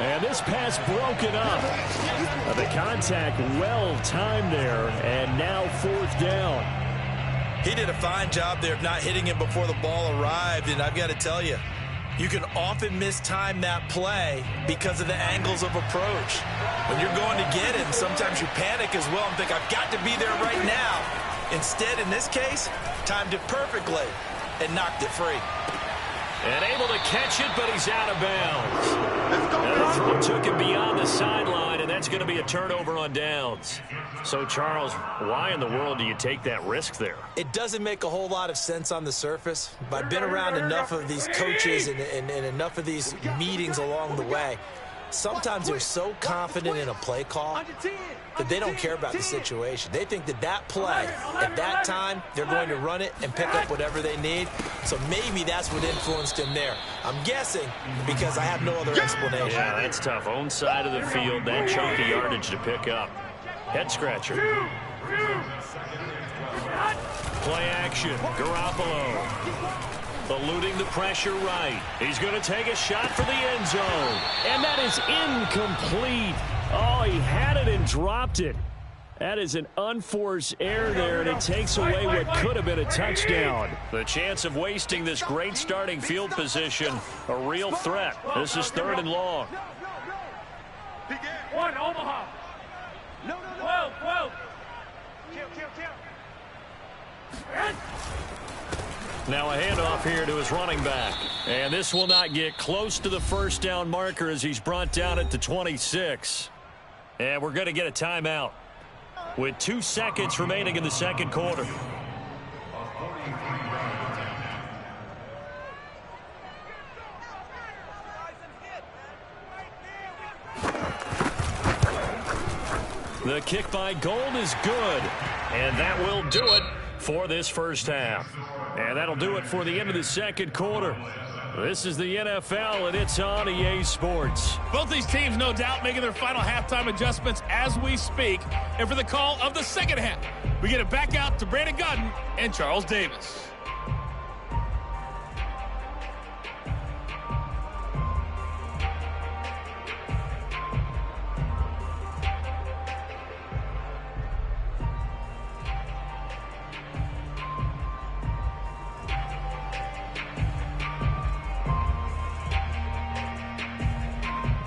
And this pass broken up. The contact well timed there, and now 4th down. He did a fine job there of not hitting him before the ball arrived, and I've got to tell you, you can often mistime that play because of the angles of approach. When you're going to get him, sometimes you panic as well and think, I've got to be there right now. Instead, in this case, timed it perfectly and knocked it free. And able to catch it, but he's out of bounds. And the throw took him beyond the sideline, and that's going to be a turnover on downs. So, Charles, why in the world do you take that risk there? It doesn't make a whole lot of sense on the surface, but I've been around enough of these coaches and enough of these meetings along the way. Sometimes they're so confident in a play call that they don't care about the situation. They think that that play, at that time, they're going to run it and pick up whatever they need. So maybe that's what influenced him there. I'm guessing because I have no other explanation. Yeah, that's tough. Own side of the field, that chunky yardage to pick up. Head scratcher. Play action. Garoppolo. Eluding the pressure right. He's going to take a shot for the end zone. And that is incomplete. Oh, he had it and dropped it. That is an unforced error there, and it takes away what could have been a touchdown. The chance of wasting this great starting field position, a real threat. This is 3rd and long. One, Omaha. No. 12. Kill. Now a handoff here to his running back. And this will not get close to the 1st down marker as he's brought down at the 26. And we're going to get a timeout with 2 seconds remaining in the 2nd quarter. The kick by Gold is good. And that will do it for this first half. And that'll do it for the end of the 2nd quarter. This is the NFL, and it's on EA Sports. Both these teams, no doubt, making their final halftime adjustments as we speak. And for the call of the 2nd half, we get it back out to Brandon Gaudin and Charles Davis.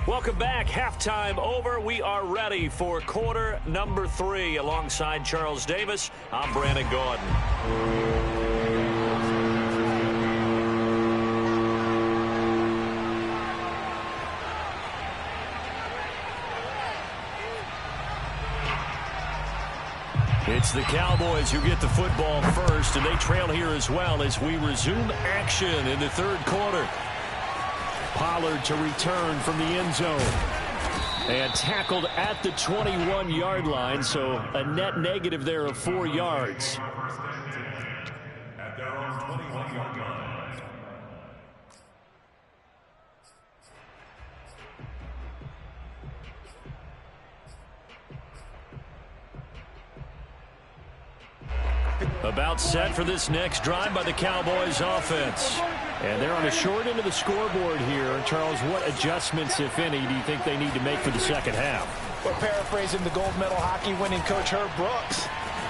Welcome back. Halftime over. We are ready for quarter number 3. Alongside Charles Davis, I'm Brandon Gaudin. It's the Cowboys who get the football first, and they trail here as well as we resume action in the 3rd quarter. Pollard to return from the end zone. And tackled at the 21-yard line, so a net negative there of 4 yards. At their own 21-yard line. About set for this next drive by the Cowboys offense. And they're on the short end of the scoreboard here. Charles, what adjustments, if any, do you think they need to make for the second half? Well, paraphrasing the gold medal hockey winning coach Herb Brooks,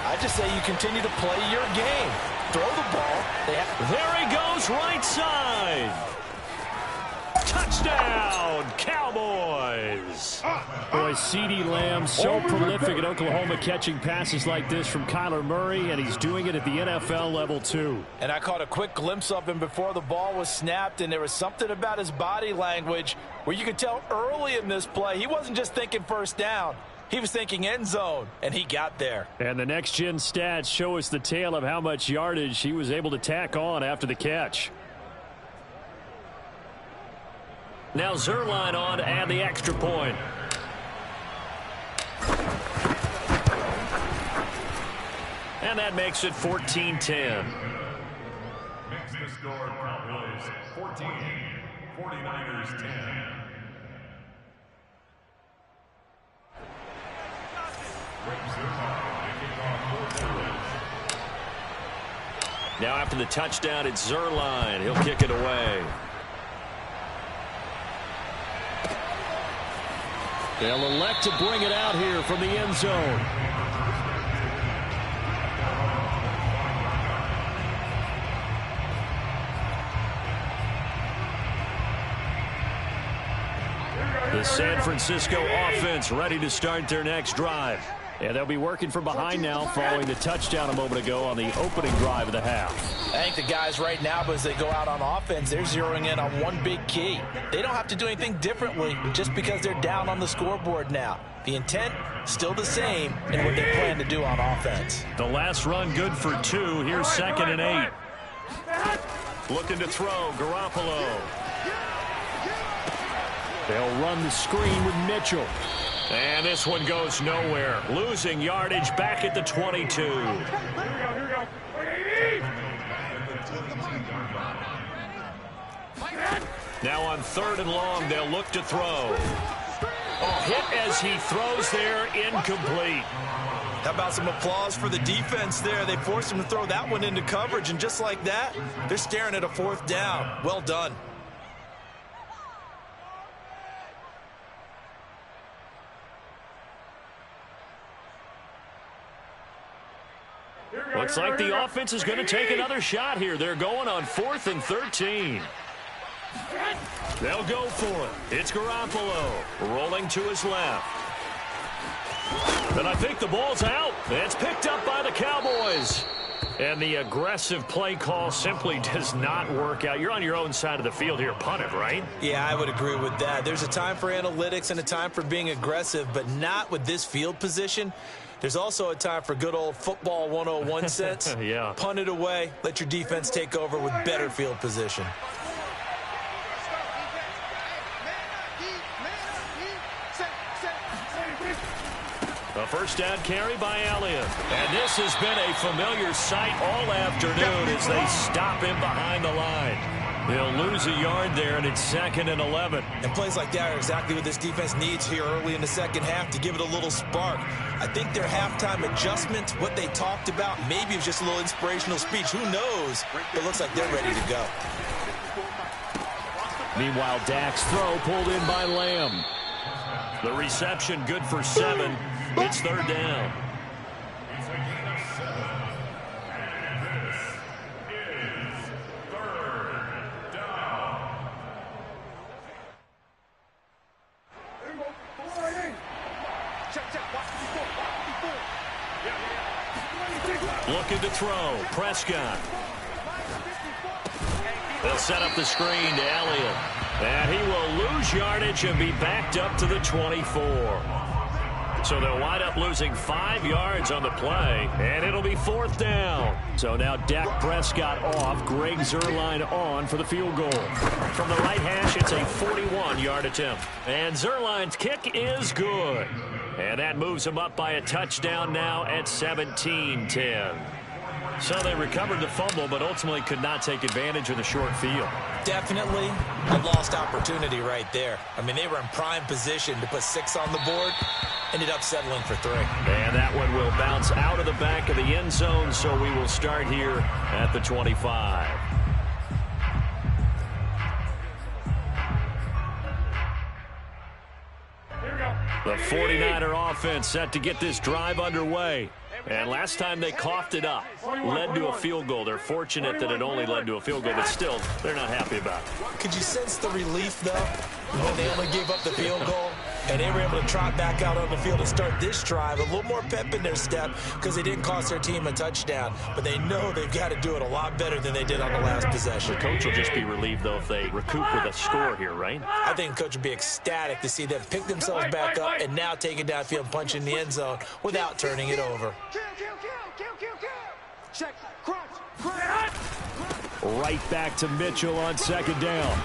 I just say you continue to play your game. Throw the ball. There he goes, right side. Touchdown, Cowboys. Boy, CeeDee Lamb, so prolific at Oklahoma, catching passes like this from Kyler Murray, and he's doing it at the NFL level, too. And I caught a quick glimpse of him before the ball was snapped, and there was something about his body language where you could tell early in this play he wasn't just thinking first down. He was thinking end zone, and he got there. And the next-gen stats show us the tale of how much yardage he was able to tack on after the catch. Now Zerline on to add the extra point. And that makes it 14-10. Makes the score Cowboys 14, 49ers 10. Now after the touchdown, it's Zerline. He'll kick it away. They'll elect to bring it out here from the end zone. The San Francisco offense ready to start their next drive. And they'll be working from behind now following the touchdown a moment ago on the opening drive of the half. I think the guys right now, as they go out on offense, they're zeroing in on one big key. They don't have to do anything differently just because they're down on the scoreboard now. The intent still the same in what they plan to do on offense. The last run good for 2. Here's 2nd and 8. Looking to throw, Garoppolo. They'll run the screen with Mitchell. And this one goes nowhere. Losing yardage back at the 22. Now on 3rd and long, they'll look to throw. Oh, hit as he throws there, incomplete. How about some applause for the defense there? They forced him to throw that one into coverage, and just like that, they're staring at a 4th down. Well done. Looks like the offense is going to take another shot here. They're going on 4th and 13. They'll go for it. It's Garoppolo rolling to his left. And I think the ball's out. It's picked up by the Cowboys. And the aggressive play call simply does not work out. You're on your own side of the field here. Punt it, right? Yeah, I would agree with that. There's a time for analytics and a time for being aggressive, but not with this field position. There's also a time for good old football 101 sense. Yeah. Punt it away. Let your defense take over with better field position. A first down carry by Elliott. And this has been a familiar sight all afternoon as they stop him behind the line. He'll lose a yard there, and it's 2nd and 11. And plays like that are exactly what this defense needs here early in the second half to give it a little spark. I think their halftime adjustment, what they talked about, maybe it was just a little inspirational speech. Who knows? But it looks like they're ready to go. Meanwhile, Dak's throw pulled in by Lamb. The reception good for 7. It's 3rd down. Looking to throw. Prescott. They'll set up the screen to Elliott. And he will lose yardage and be backed up to the 24. So they'll wind up losing 5 yards on the play, and it'll be 4th down. So now Dak Prescott off, Greg Zuerlein on for the field goal. From the right hash, it's a 41-yard attempt. And Zuerlein's kick is good. And that moves him up by a touchdown now at 17-10. So they recovered the fumble, but ultimately could not take advantage of the short field. Definitely a lost opportunity right there. I mean, they were in prime position to put 6 on the board. Ended up settling for 3. And that one will bounce out of the back of the end zone, so we will start here at the 25. The 49er offense set to get this drive underway. And last time they coughed it up, led to a field goal. They're fortunate that it only led to a field goal, but still, they're not happy about it. Could you sense the relief, though, when they only gave up the field goal? And they were able to trot back out on the field and start this drive. A little more pep in their step because they didn't cost their team a touchdown. But they know they've got to do it a lot better than they did on the last possession. The coach will just be relieved, though, if they recoup with a score here, right? I think the coach would be ecstatic to see them pick themselves back up and now take it downfield and punch in the end zone without turning it over. Check, crunch. Right back to Mitchell on 2nd down.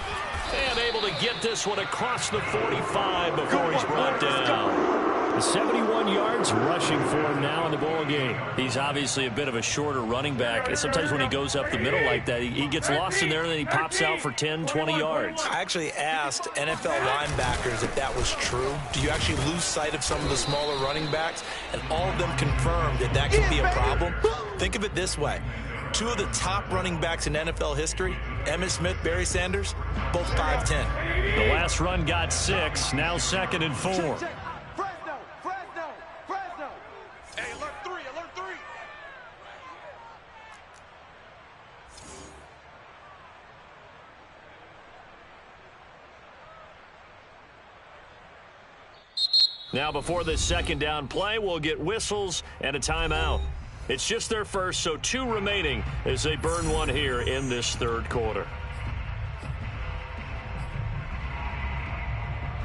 And able to get this one across the 45 before he's brought down. 71 yards rushing for him now in the ball game. He's obviously a bit of a shorter running back. And sometimes when he goes up the middle like that, he gets lost in there and then he pops out for 10, 20 yards. I actually asked NFL linebackers if that was true. Do you actually lose sight of some of the smaller running backs? And all of them confirmed that that could be a problem. Think of it this way. 2 of the top running backs in NFL history, Emmitt Smith, Barry Sanders, both 5'10". The last run got 6, now 2nd and 4. Fresno. Hey, alert 3. Now before this 2nd down play, we'll get whistles and a timeout. It's just their first, so 2 remaining as they burn one here in this 3rd quarter.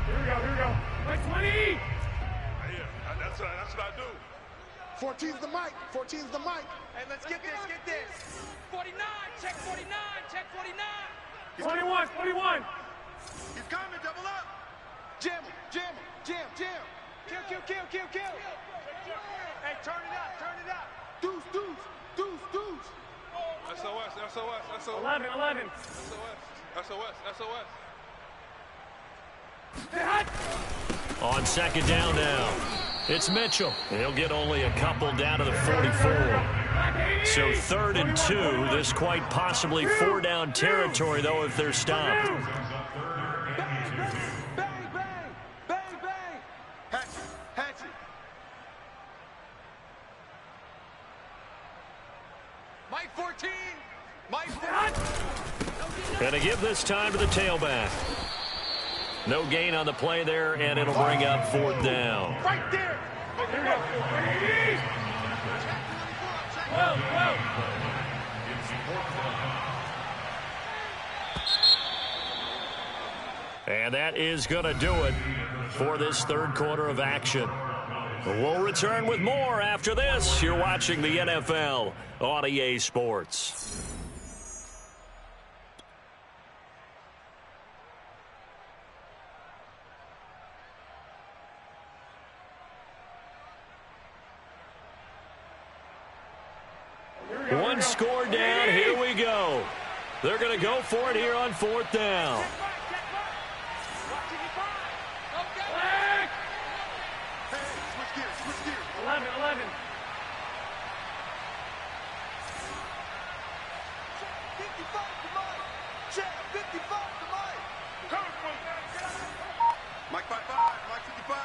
Here we go. Like 20. Yeah, that's what I do. 14's the mic. Hey, let's get this. 49, check 49. 21. He's coming, double up. Jam. Kill. Hey, turn it up. Deuce. SOS. 11. SOS. On 2nd down now, it's Mitchell. He'll get only a couple down to the 44. So 3rd and 2. This quite possibly 4-down territory, though, if they're stopped. Bang. Hatchet. Mike 14. And to give this time to the tailback. No gain on the play there, and it'll bring up 4th down. Right there. Here we go. Whoa. And that is going to do it for this 3rd quarter of action. We'll return with more after this. You're watching the NFL on EA Sports. One score down. Here we go. They're going to go for it here on 4th down. Switch gears. 11. 55 to Mike. Check 55 to Mike. Mike 55. Mike 55.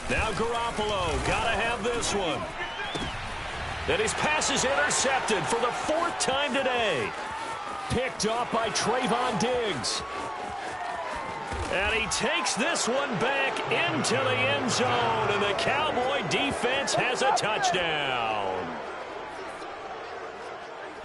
Now Garoppolo, gotta have this one. And his pass is intercepted for the 4th time today. Picked off by Trayvon Diggs. And he takes this one back into the end zone, and the Cowboy defense has a touchdown.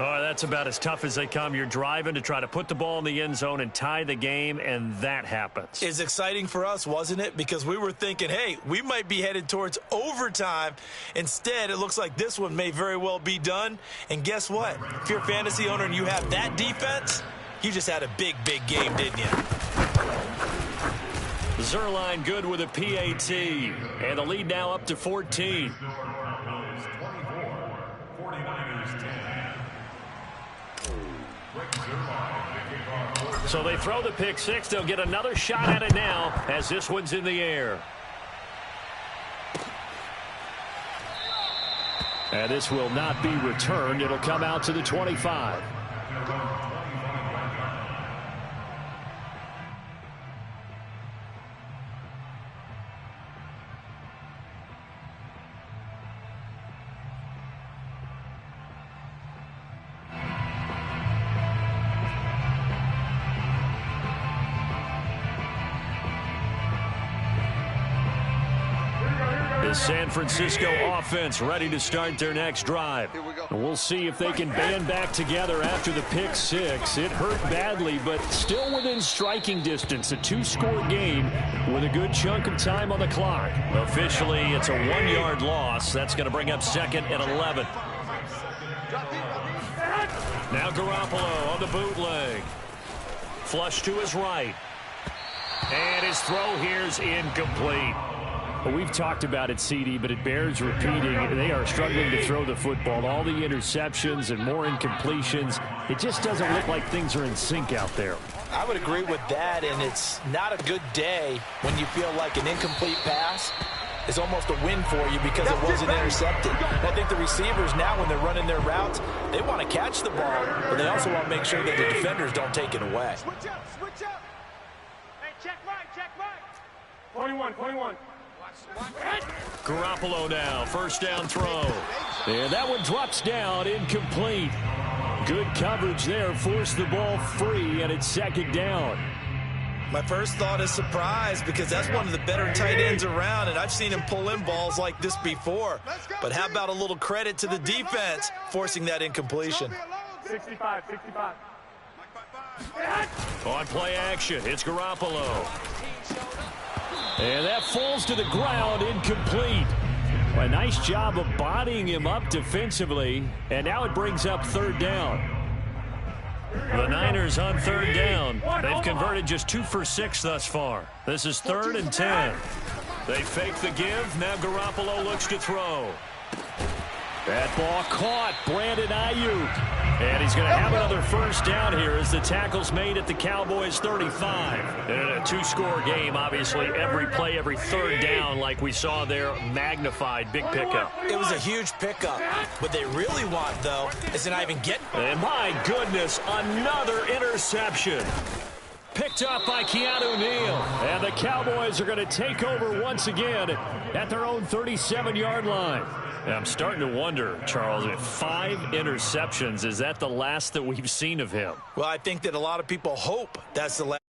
Oh, that's about as tough as they come. You're driving to try to put the ball in the end zone and tie the game, and that happens. It's exciting for us, wasn't it? Because we were thinking, hey, we might be headed towards overtime. Instead, it looks like this one may very well be done. And guess what? If you're a fantasy owner and you have that defense, you just had a big, big game, didn't you? Zerline good with a PAT. And the lead now up to 14. So they throw the pick six. They'll get another shot at it now as this one's in the air. And this will not be returned. It'll come out to the 25. The San Francisco offense ready to start their next drive. We'll see if they can band back together after the pick six. It hurt badly, but still within striking distance. A two-score game with a good chunk of time on the clock. Officially, it's a 1-yard loss. That's going to bring up second and 11. Now Garoppolo on the bootleg. Flush to his right. And his throw here's incomplete. Well, we've talked about it, CD, but it bears repeating. They are struggling to throw the football. All the interceptions and more incompletions. It just doesn't look like things are in sync out there. I would agree with that, and it's not a good day when you feel like an incomplete pass is almost a win for you because it wasn't intercepted. I think the receivers now, when they're running their routes, they want to catch the ball, but they also want to make sure that the defenders don't take it away. Switch up, switch up. Hey, check right, check right. 21. Garoppolo now, first down throw. And that one drops down, incomplete. Good coverage there, forced the ball free, and it's second down. My first thought is surprise because that's one of the better tight ends around, and I've seen him pull in balls like this before. But how about a little credit to the defense forcing that incompletion? 65. On play action, it's Garoppolo. And that falls to the ground, incomplete. A nice job of bodying him up defensively, and now it brings up third down. The Niners on third down. They've converted just 2 for 6 thus far. This is 3rd and 10. They fake the give. Now Garoppolo looks to throw. That ball caught. Brandon Ayuk. And he's going to have another first down here as the tackle's made at the Cowboys' 35. And in a 2-score game, obviously, every play, every third down, like we saw there, magnified, big pickup. It was a huge pickup. What they really want, though, is to not even get... And my goodness, another interception. Picked up by Keanu Neal. And the Cowboys are going to take over once again at their own 37-yard line. And I'm starting to wonder, Charles, if 5 interceptions, is that the last that we've seen of him? Well, I think that a lot of people hope that's the last.